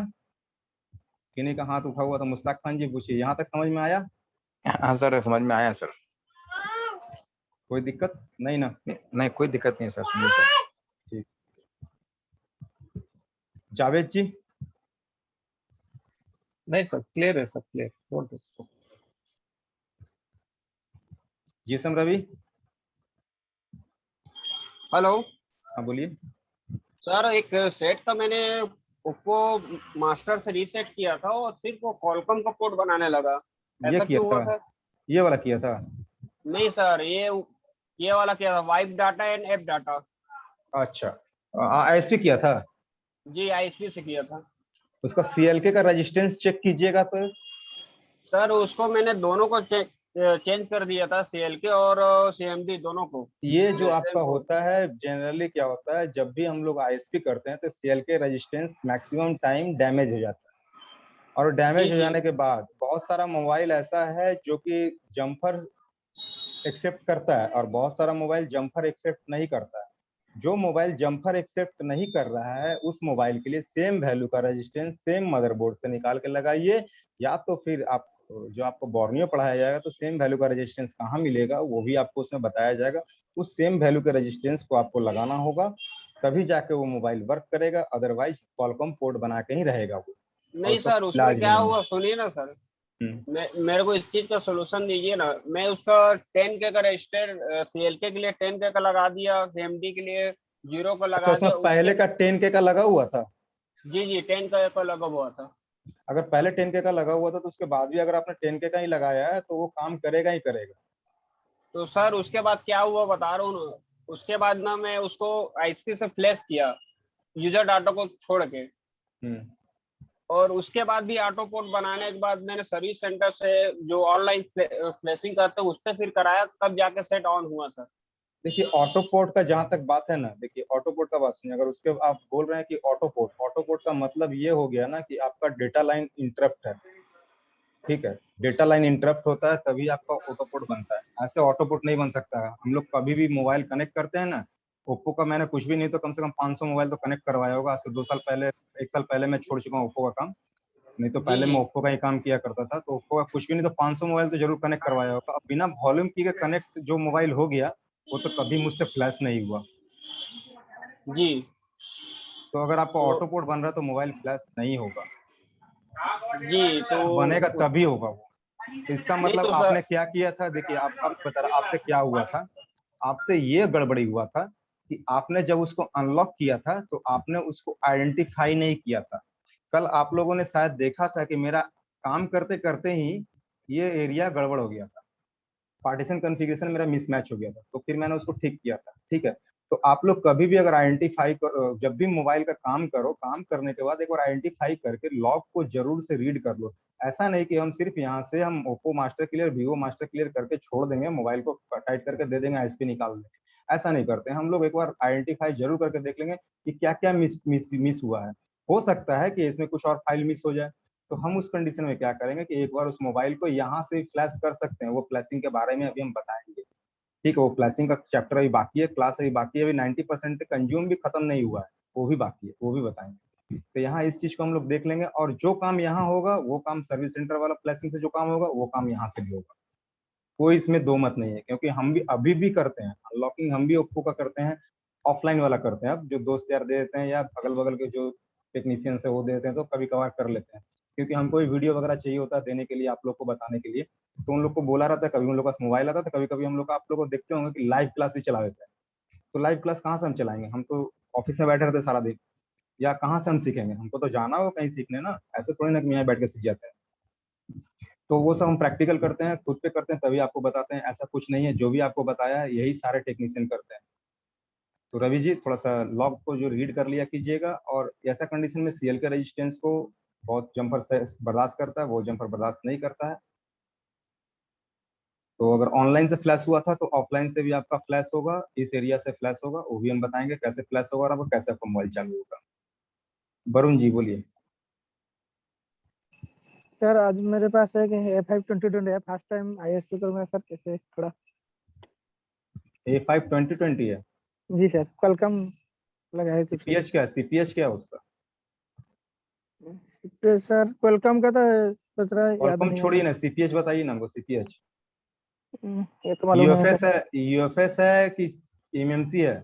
किन्हीं का हाथ उठा हुआ था, मुस्ताक खान जी पूछिए, यहाँ तक समझ में आया? हाँ सर समझ में आया सर। कोई दिक्कत नहीं ना? नहीं कोई दिक्कत नहीं सर, समझिए सर। ठीक, जावेद जी? नहीं सर क्लियर है सर, क्लियर। जीसम रवि? हेलो। हाँ बोलिए सर, एक सेट का मैंने ओप्पो मास्टर से रीसेट किया था और सिर्फ वो कॉलकॉम का पोर्ट बनाने लगा, ये ऐसा किया क्यों हुआ था? सर? ये वाला किया था? नहीं सर, ये वाला किया था, wipe data and app data. अच्छा, आईएसपी किया था? जी आईएसपी से किया था। उसका सीएलके का रेजिस्टेंस चेक कीजिएगा तो। सर उसको मैंने दोनों को चेक चेंज कर दिया था CLK और CMD दोनों को। ये जो आपका होता है जनरली क्या होता है, जब भी हम लोग ISP करते हैं तो CLK resistance maximum time damage हो जाता है, और डैमेज हो जाने के बाद बहुत सारा मोबाइल ऐसा है जो कि जम्पर एक्सेप्ट करता है और बहुत सारा मोबाइल जम्पर एक्सेप्ट नहीं करता है। जो मोबाइल जम्पर एक्सेप्ट नहीं कर रहा है उस मोबाइल के लिए सेम वैल्यू का रेजिस्टेंस सेम मदरबोर्ड से निकाल के लगाइए, या तो फिर आप जो आपको बोर्नियो पढ़ाया जाएगा तो सेम वैल्यू का रेजिस्टेंस कहाँ मिलेगा वो भी आपको उसमें बताया जाएगा। उस सेम वैल्यू के रेजिस्टेंस को आपको लगाना होगा, तभी जाके वो मोबाइल वर्क करेगा, अदरवाइज कॉलकॉम पोर्ट बना के ही रहेगा वो। नहीं सर, उसमें क्या हुआ सुनिए ना सर, मेरे को इस चीज का सोल्यूशन दीजिए ना। मैं उसका 10K का रजिस्टर CLK के लिए 10K का लगा दिया, CMD के लिए 0 का लगा दिया। पहले का 10K का लगा हुआ था? जी 10K का लगा हुआ था। अगर पहले 10K का लगा हुआ था तो उसके बाद भी अगर आपने 10K का ही लगाया है तो वो काम करेगा ही करेगा। तो सर उसके बाद क्या हुआ बता रहा हूँ ना, उसके बाद ना मैं उसको ISP से फ्लैश किया यूजर डाटा को छोड़ के, और उसके बाद भी ऑटो पोर्ट बनाने के बाद मैंने सर्विस सेंटर से जो ऑनलाइन फ्लैशिंग करते हैं उससे फिर कराया, तब जाके सेट ऑन हुआ सर। देखिए ऑटो पोर्ट का जहां तक बात है ना, देखिए ऑटो पोर्ट का बात सुनिए। अगर उसके आप बोल रहे हैं कि ऑटो पोर्ट का मतलब ये हो गया ना कि आपका डेटा लाइन इंटरप्ट है, ठीक है, डेटा लाइन इंटरप्ट होता है तभी आपका ऑटो पोर्ट बनता है। ऐसे ऑटो पोर्ट नहीं बन सकता है। हम लोग कभी भी मोबाइल कनेक्ट करते हैं ना, ओप्पो का मैंने कुछ भी नहीं तो कम से कम 500 मोबाइल तो कनेक्ट करवाया होगा। आज से 2 साल पहले 1 साल पहले मैं छोड़ चुका हूँ ओप्पो का काम, नहीं तो पहले मैं ओप्पो का ही काम किया करता था। तो ओप्पो का कुछ भी नहीं तो 500 मोबाइल तो जरूर कनेक्ट करवाया होगा। अब बिना वॉल्यूम की कनेक्ट जो मोबाइल हो गया वो तो कभी मुझसे फ्लैश नहीं हुआ जी। तो अगर आपका ऑटो पोर्ट बन रहा है तो मोबाइल फ्लैश नहीं होगा जी, तो बनेगा तभी होगा वो। इसका मतलब तो आपने क्या किया था, देखिए आप बता रहा, आपसे क्या हुआ था, आपसे ये गड़बड़ी हुआ था कि आपने जब उसको अनलॉक किया था तो आपने उसको आइडेंटिफाई नहीं किया था। कल आप लोगों ने शायद देखा था कि मेरा काम करते करते ही ये एरिया गड़बड़ हो गया था, पार्टीशन कॉन्फ़िगरेशन मेरा मिसमैच हो गया था, तो फिर मैंने उसको ठीक किया था। ठीक है, तो आप लोग कभी भी अगर आइडेंटिफाई कर, जब भी मोबाइल का काम करो, काम करने के बाद एक बार आइडेंटिफाई करके लॉग को जरूर से रीड कर लो। ऐसा नहीं कि हम सिर्फ यहाँ से हम Oppo master clear Vivo master clear करके छोड़ देंगे, मोबाइल को टाइट करके दे देंगे, ISP निकाल देंगे। ऐसा नहीं करते हम लोग, एक बार आइडेंटिफाई जरूर करके देख लेंगे कि क्या क्या मिस हुआ है। हो सकता है कि इसमें कुछ और फाइल मिस हो जाए, तो हम उस कंडीशन में क्या करेंगे कि एक बार उस मोबाइल को यहाँ से फ्लैश कर सकते हैं। वो फ्लैशिंग के बारे में अभी हम बताएंगे, ठीक है। वो फ्लैशिंग का चैप्टर अभी बाकी है, क्लास अभी बाकी है, अभी 90% कंज्यूम भी खत्म नहीं हुआ है, वो भी बाकी है, वो भी बताएंगे। तो यहाँ इस चीज को हम लोग देख लेंगे, और जो काम यहाँ होगा वो काम सर्विस सेंटर वाला फ्लैशिंग से जो काम होगा वो काम यहाँ से भी होगा। कोई इसमें दो मत नहीं है, क्योंकि हम भी अभी भी करते हैं अनलॉकिंग, हम भी ओप्पो का करते हैं, ऑफलाइन वाला करते हैं। अब जो दोस्त यार दे देते हैं या अगल बगल के जो टेक्नीशियन से वो दे देते हैं तो कभी कभार कर लेते हैं, क्योंकि हमको वीडियो वगैरह चाहिए होता है देने के लिए, आप लोग को बताने के लिए। तो उन लोग को बोला रहता है, कभी उन लोग का मोबाइल आता था, कभी कभी हम लोग आप लोग को देखते होंगे कि लाइव क्लास भी चला देते हैं। तो लाइव क्लास कहाँ से हम चलाएंगे, हम तो ऑफिस में बैठे रहते सारा दिन, या कहाँ से हम सीखेंगे, हमको तो जाना हो कहीं सीखने ना, ऐसे थोड़ी ना कि यहाँ बैठ के सीख जाते हैं। तो वो सब हम प्रैक्टिकल करते हैं, खुद पे करते हैं, तभी आपको बताते हैं। ऐसा कुछ नहीं है, जो भी आपको बताया है यही सारे टेक्नीशियन करते हैं। तो रवि जी थोड़ा सा लॉग को जो रीड कर लिया कीजिएगा, और ऐसा कंडीशन में CLK रेजिस्टेंस को बहुत जंपर से बर्दाश्त करता है, वो जंपर बर्दाश्त नहीं करता है। तो अगर ऑनलाइन से फ्लैश हुआ था तो ऑफलाइन से भी आपका फ्लैश होगा, इस एरिया से फ्लैश होगा, वो भी हम बताएंगे कैसे फ्लैश होगा और आपको कैसे आपका मोबाइल चालू होगा। वरुण जी बोलिए। सर आज मेरे पास है कि A5 2020 है, फर्स्ट टाइम ISP करूंगा सर, कैसे थोड़ा। A5 2020 है जी सर, क्वालकॉम लगा है। CPH क्या है, CPH क्या है उसका? सर क्वालकॉम का तो सोच रहा है, याद नहीं छोड़िए ना, CPH बताइए ना हमको। CPH ये तो मालूम है UFS सर। है, UFS है कि MMC है?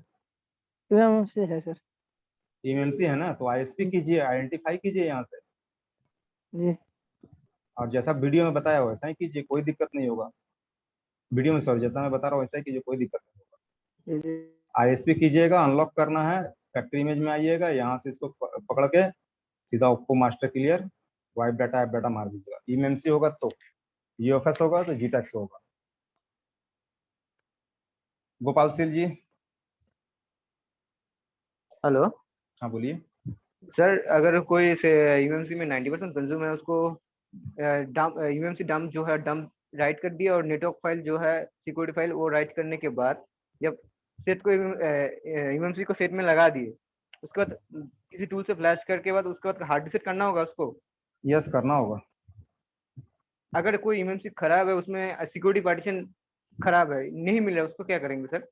MMC है सर। MMC है ना, तो ISP कीजिए, आइडेंटिफाई कीजिए यहाँ से जी। और जैसा वीडियो में बताया वैसा ही कीजिए, कोई दिक्कत नहीं होगा। वीडियो में सॉरी जैसा मैं बता रहा हूँ वैसा ही कीजिए, कोई दिक्कत नहीं होगा। ISP कीजिएगा, अनलॉक करना है, फैक्ट्री इमेज में आइएगा, यहाँ से इसको पकड़ के सीधा Oppo master clear wipe data app data मार दीजिएगा। MMC होगा तो, UFS होगा तो GTEX होगा। गोपाल सिंह जी। हेलो। हाँ बोलिए सर, अगर कोई से यूएमसी में 90% कंज्यूम है, उसको UMC डंप जो है डंप राइट कर दिया और नेटवर्क फाइल जो है सिक्योरिटी फाइल वो राइट करने के बाद जब सेट को इमएमसी को सेट में लगा दिए उसके बाद किसी टूल से फ्लैश करके बाद उसके बाद हार्ड डिस्क करना होगा उसको। यस करना होगा। अगर कोई इमएमसी खराब है उसमें सिक्योरिटी पार्टीशन खराब है नहीं मिल रहा उसको क्या करेंगे सर?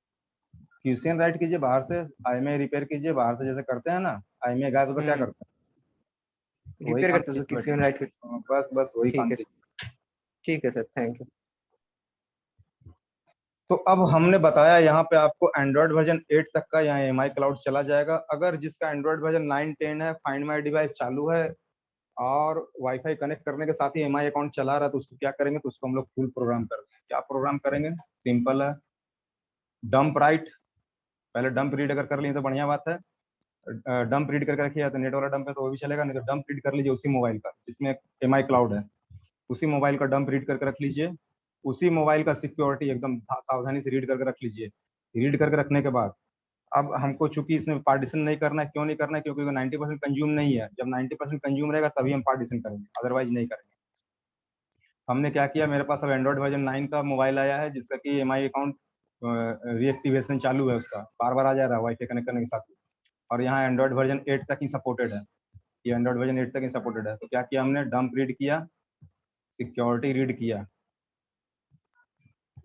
क्यूसीएन राइट कीजिए बाहर से, आईएमआई रिपेयर कीजिए बाहर से, जैसे करते हैं ना आईएमआई गायब तो क्या करते हैं रिपेयर करते हैं क्यूसीएन राइट। बस वही काम कीजिए। ठीक है सर, थैंक यू। तो अब हमने बताया यहाँ पे आपको एंड्रॉइड वर्जन 8 तक का यहाँ एमआई क्लाउड चला जाएगा। अगर जिसका एंड्रॉइड वर्जन 9, 10 है, फाइंड माई डिवाइस चालू है और वाईफाई कनेक्ट करने के साथ ही एमआई अकाउंट चला रहा है, तो उसको क्या करेंगे, तो उसको हम लोग फुल प्रोग्राम करेंगे। क्या प्रोग्राम करेंगे? सिंपल है, डंप राइट। पहले डंप रीड अगर कर लिए तो बढ़िया बात है, डंप रीड करके रखिए, तो नेट वाला डंप है तो वो भी चलेगा, नहीं तो डंप रीड कर लीजिए उसी मोबाइल का जिसमें एमआई क्लाउड है, उसी मोबाइल का डंप रीड करके रख लीजिए। उसी मोबाइल का सिक्योरिटी एकदम सावधानी से रीड करके रख लीजिए। रीड करके रखने के बाद अब हमको चूंकि इसमें पार्टीशन नहीं करना है, क्यों नहीं करना है, क्योंकि 90% कंज्यूम नहीं है। जब 90% कंज्यूम रहेगा तभी हम पार्टीशन करेंगे, अदरवाइज नहीं करेंगे। हमने क्या किया, मेरे पास अब एंड्रॉइड वर्जन 9 का मोबाइल आया है जिसका कि एमआई अकाउंट रीएक्टिवेशन चालू है, उसका बार बार आ जा रहा है वाईफाई कनेक्ट करने के साथ, और यहाँ एंड्रॉइड वर्जन 8 तक ही सपोर्टेड है, ये एंड्रॉइड वर्जन 8 तक ही सपोर्टेड है। तो क्या किया हमने, डंप रीड किया, सिक्योरिटी रीड किया,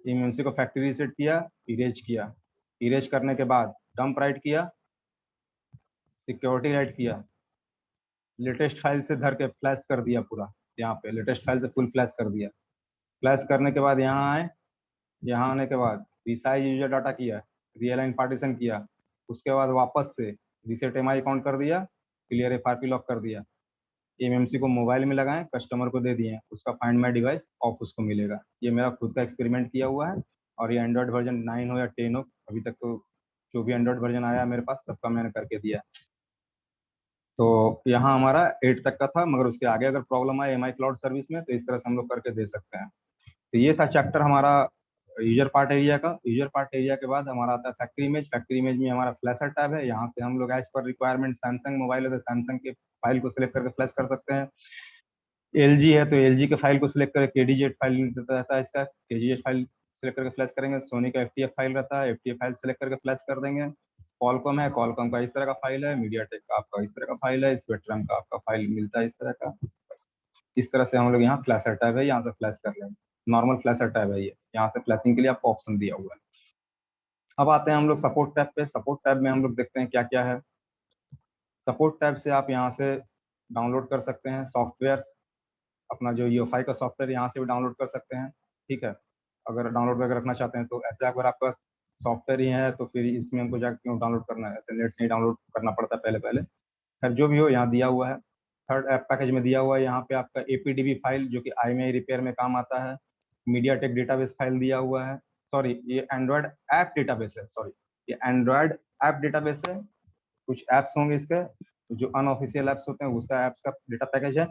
इम्यूनसी को फैक्ट्री रीसेट किया, इरेज किया, इरेज करने के बाद डंप राइट किया, सिक्योरिटी राइट किया, लेटेस्ट फाइल से धर के फ्लैश कर दिया पूरा, यहाँ पे लेटेस्ट फाइल से फुल फ्लैश कर दिया। फ्लैश करने के बाद यहाँ आए, यहाँ आने के बाद रिसाइज यूजर डाटा किया, रीअलाइन पार्टीशन किया, उसके बाद वापस से रीसेट एमआई अकाउंट कर दिया, क्लियर एफआरपी लॉक कर दिया, एमएमसी को मोबाइल में लगाएं, कस्टमर को दे दिए, उसका फाइंड माई डिवाइस ऑफ उसको मिलेगा। ये मेरा खुद का एक्सपेरिमेंट किया हुआ है, और ये एंड्रॉइड वर्जन 9 हो या 10 हो, अभी तक तो जो भी एंड्रॉइड वर्जन आया मेरे पास सबका मैंने करके दिया। तो यहाँ हमारा 8 तक का था, मगर उसके आगे अगर प्रॉब्लम आए एमआई क्लाउड सर्विस में तो इस तरह से हम लोग करके दे सकते हैं। तो ये था चैप्टर हमारा यूजर पार्ट एरिया का। यूजर पार्ट एरिया के बाद हमारा आता है फैक्ट्री इमेज। फैक्ट्री इमेज में हमारा फ्लैशर टैब है, यहाँ से हम लोग as per requirement, Samsung mobile है तो सैमसंग के फाइल को सिलेक्ट करके फ्लैश कर सकते हैं, एलजी है तो एलजी के फाइल को सिलेक्ट करके केडीजेट फाइल रहता है इसका, केडीजेट फाइल सिलेक्ट करके फ्लैश करेंगे। सोनी का एफटीएफ फाइल रहता है, एफटीएफ फाइल सिलेक्ट करके फ्लैश कर देंगे। कॉलकॉम है, कॉलकॉम का इस तरह का फाइल है, मीडियाटेक का आपका इस तरह का फाइल है, स्पेक्ट्रम का आपका फाइल मिलता है इस तरह का। इस तरह से हम लोग यहाँ फ्लैशर टैब है, यहाँ से फ्लैश कर लेंगे, नॉर्मल फ्लैशर टैब है ये, यहाँ से फ्लैशिंग के लिए आपको ऑप्शन दिया हुआ है। अब आते हैं हम लोग सपोर्ट टैब पे। सपोर्ट टैब में हम लोग देखते हैं क्या क्या है। सपोर्ट टैब से आप यहाँ से डाउनलोड कर सकते हैं सॉफ्टवेयर, अपना जो यूएफआई का सॉफ्टवेयर यहाँ से भी डाउनलोड कर सकते हैं, ठीक है, अगर डाउनलोड करके रखना चाहते हैं तो। ऐसे अगर आपका सॉफ्टवेयर ही है तो फिर इसमें हमको जाकर क्यों डाउनलोड करना है, ऐसे नेट से ही डाउनलोड करना पड़ता है पहले पहले। खैर जो भी हो, यहाँ दिया हुआ है, थर्ड ऐप पैकेज में दिया हुआ है यहाँ पे आपका एपीडीबी फाइल जो कि आईएमआई रिपेयर में काम आता है, मीडियाटेक डेटाबेस फाइल दिया हुआ है, सॉरी ये एंड्रॉयड ऐप डेटाबेस है, सॉरी ये एंड्रॉयड ऐप डेटाबेस है, कुछ ऐप्स होंगे इसके जो अनऑफिशियल ऐप्स होते हैं उसका ऐप्स का डेटा पैकेज है।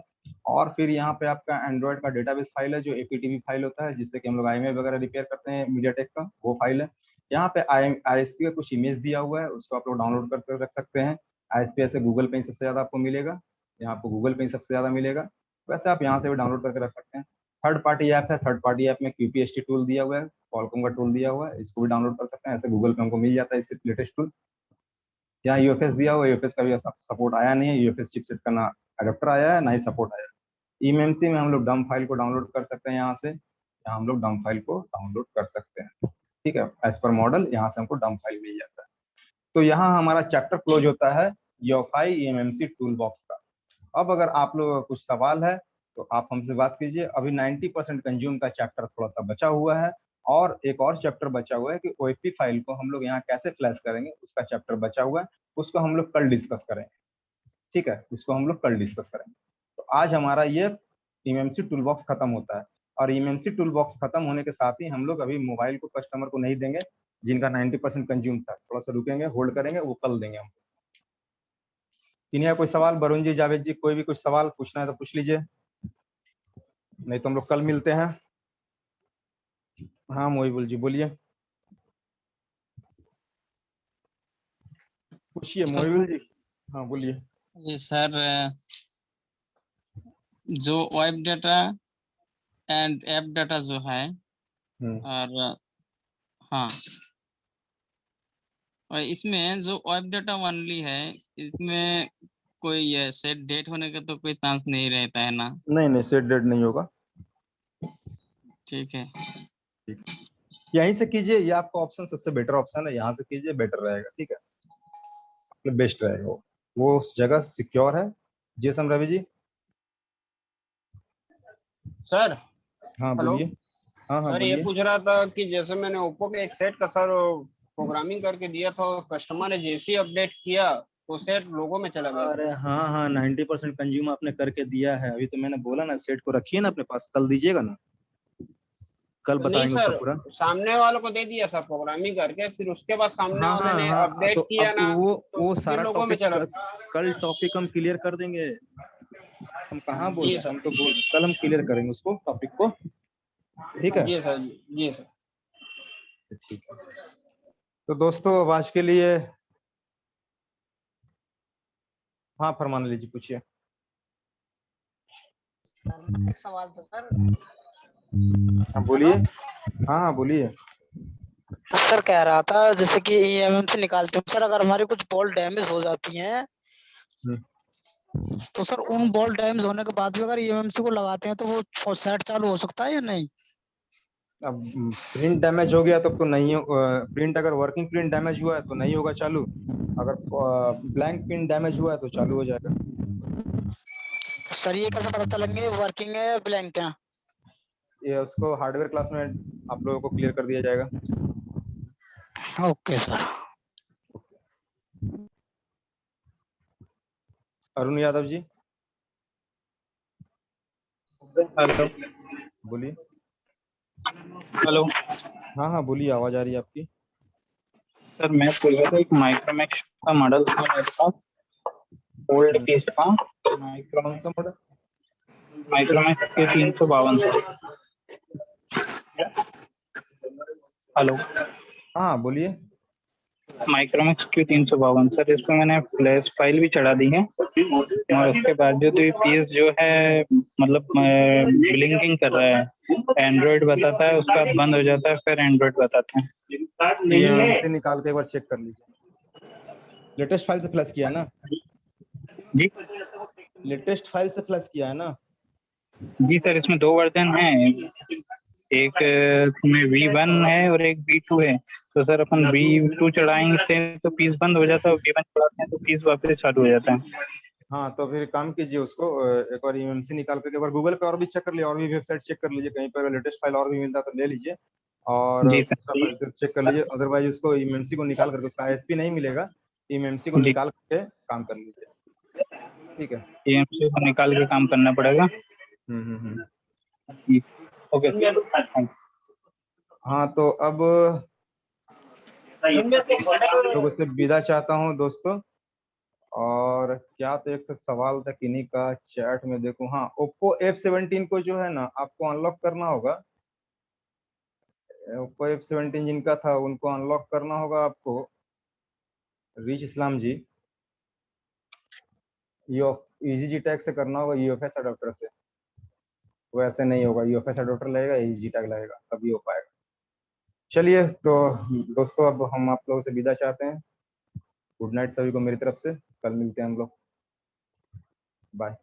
और फिर यहाँ पे आपका एंड्रॉयड का डेटाबेस फाइल है जो एपीटीबी फाइल होता है जिससे कि हम लोग आईएमआई वगैरह रिपेयर करते हैं मीडियाटेक का, वो फाइल है। यहाँ पे आईएसपी का कुछ इमेज दिया हुआ है, उसको आप लोग डाउनलोड करके रख सकते हैं। आईएसपी ऐसे गूगल पे ही सबसे ज्यादा आपको मिलेगा, यहाँ पे गूगल पे ही सबसे ज्यादा मिलेगा, वैसे आप यहाँ से भी डाउनलोड करके रख सकते हैं। थर्ड पार्टी ऐप है, थर्ड पार्टी ऐप में क्यूपीएसटी टूल दिया हुआ है, कॉलकॉम का टूल दिया हुआ है, इसको भी डाउनलोड कर सकते हैं, ऐसे गूगल पे हमको मिल जाता है इससे लेटेस्ट टूल। यहाँ यूएफएस दिया हुआ है, यूएफएस का भी सपोर्ट आया नहीं है, यूएफएस चिपसेट का ना अडेप्टर आया है ना ही सपोर्ट आया है। ईएमएमसी में हम लोग डंप फाइल को डाउनलोड कर सकते हैं, यहाँ से यहाँ हम लोग डंप फाइल को डाउनलोड कर सकते हैं, ठीक है, एज पर मॉडल यहाँ से हमको डंप फाइल मिल जाता है। तो यहाँ हमारा चैप्टर क्लोज होता है यूएफआई ईएमएमसी टूल बॉक्स का। अब अगर आप लोगों का कुछ सवाल है तो आप हमसे बात कीजिए। अभी 90% कंज्यूम का चैप्टर थोड़ा सा बचा हुआ है, और एक और चैप्टर बचा हुआ है कि ओएपी फाइल को हम लोग यहाँ कैसे फ्लैश करेंगे, उसका चैप्टर बचा हुआ है, उसको हम लोग कल डिस्कस करेंगे, ठीक है, इसको हम लोग कल डिस्कस करेंगे। तो आज हमारा ये ईएमएमसी टूल बॉक्स खत्म होता है, और ईएमएमसी टूल बॉक्स खत्म होने के साथ ही हम लोग अभी मोबाइल को कस्टमर को नहीं देंगे जिनका 90% कंज्यूम था, थोड़ा सा रुकेंगे, होल्ड करेंगे, वो कल देंगे हम। इन्हें कोई सवाल, वरुण जी, जावेद जी, कोई भी कुछ सवाल पूछना है तो पूछ लीजिए, नहीं तो हम लोग कल मिलते हैं। हाँ मोहिबुल जी बोलिए, पूछिए मोहिबुल जी। हाँ बोलिए। जी सर, जो web data and app data जो है, और हाँ, और इसमें जो ऐप डाटा ओनली है, इसमें कोई सेट डेट होने का तो कोई चांस नहीं रहता है ना? नहीं सेट डेट नहीं होगा। ठीक है, यहीं से कीजिए, ये आपका ऑप्शन सबसे बेटर ऑप्शन है, यहाँ से कीजिए, बेटर रहेगा। ठीक है, बेस्ट रहेगा, वो उस जगह सिक्योर है। G S M Ravi ji. Sir हाँ हेलो बोलिए। हाँ सर, ये पूछ रहा था कि जैसे मैंने ओप्पो के एक सेट का सर प्रोग्रामिंग करके दिया था, कस्टमर ने जैसे ही अपडेट किया तो सेट लोगों में चला गया। अरे हाँ 90% कंज्यूम आपने करके दिया है। अभी तो मैंने बोला ना, सेट को रखिए ना अपने पास, कल दीजिएगा ना, कल नहीं बताएंगे सर, उसका पूरा। सामने वालों को दे दिया सर प्रोग्रामिंग करके, फिर उसके बाद सामने हाँ वाले ने अपडेट तो किया अब ना, वो तो सारा फिर लोगों में टॉपिक चला। कल टॉपिक हम क्लियर कर देंगे। हम कहाँ बोल जी रहे हैं, सर। हम तो कल हम क्लियर करेंगे उसको, टॉपिक को। ठीक है जी सर, जी सर। ठीक है, तो दोस्तों अब आज के लिए, हाँ फरमान लीजिए, पूछिए। एक सवाल था सर। हाँ बोलिए। हाँ बोलिए। सर कह रहा था जैसे कि ईएमएम से निकालते हैं सर, अगर हमारी कुछ बॉल डैमेज हो जाती हैं तो सर उन बॉल डैमेज होने के बाद भी अगर ईएमएमसी को लगाते हैं तो वो सेट चालू हो सकता है या नहीं? अब प्रिंट डैमेज हो गया तब तो नहीं, प्रिंट अगर वर्किंग प्रिंट डैमेज हुआ है तो नहीं होगा चालू, अगर ब्लैंक प्रिंट डैमेज हुआ है तो चालू हो जाएगा। सर ये कैसे पता चलेंगे वर्किंग है ब्लैंक है? ये उसको हार्डवेयर क्लास में आप लोगों को क्लियर कर दिया जाएगा। Okay sir. Arun Yadav ji. Hello बोलिए। हेलो हाँ बोलिए, आवाज आ रही है आपकी। सर, मैं बोल रहा था एक माइक्रोमैक्स का मॉडल था मेरे पास, ओल्ड पीस का कौन सा मॉडल? माइक्रोमैक्स के 352 सर। हेलो हाँ बोलिए। माइक्रोमैक्स के 352 सर, इस पर मैंने फ्लैश फाइल भी चढ़ा दी है, और उसके बाद जो पीस जो है मतलब ब्लिंकिंग कर रहा है, एंड्रॉइड बताता है, उसका बंद हो जाता है, फिर एंड्रॉइड बताता है। ये से निकाल के एक बार चेक कर लीजिए। लेटेस्ट फाइल से फ्लैश किया है ना जी? लेटेस्ट फाइल से फ्लैश किया है ना? जी सर, इसमें 2 वर्जन है, एक में V1 है और एक V2 है। तो सर अपन V2 चढ़ाएंगे तो पीस बंद हो जाता है, V1 चढ़ाते हैं तो पीस वापस चालू हो जाता है। हाँ तो फिर काम कीजिए, उसको एक बार ईएमसी निकाल करके एक बार गूगल पे और भी चेक कर लीजिए, और भी वेबसाइट चेक कर लीजिए, कहीं पर लेटेस्ट फाइल और भी मिलता है तो ले लीजिए, और दूसरा फाइल से चेक कर लीजिए। अदरवाइज उसको ईएमसी को निकाल करके, उसका आईएसपी नहीं मिलेगा, ईएमसी को निकाल करके काम कर लीजिए। ठीक है, ईएमसी को निकाल के काम करना पड़ेगा। ओके हाँ तो अब लोगों से विदा चाहता हूँ दोस्तों। और क्या तो एक सवाल था किन्हीं का, चैट में देखूं। हाँ, ओप्पो F17 को जो है ना आपको अनलॉक करना होगा। ओप्पो F17 जिनका था उनको अनलॉक करना होगा आपको, रिच इस्लाम जी, EasyG टैग से करना होगा, यूएफएस अडोप्टर से। वैसे नहीं होगा, यूएफएस अडोप्टर लगेगा, EasyG टैग लगेगा, तभी हो पाएगा। चलिए तो दोस्तों अब हम आप लोगों से विदा चाहते हैं। गुड नाइट सभी को मेरी तरफ से, कल मिलते हैं हम लोग। बाय।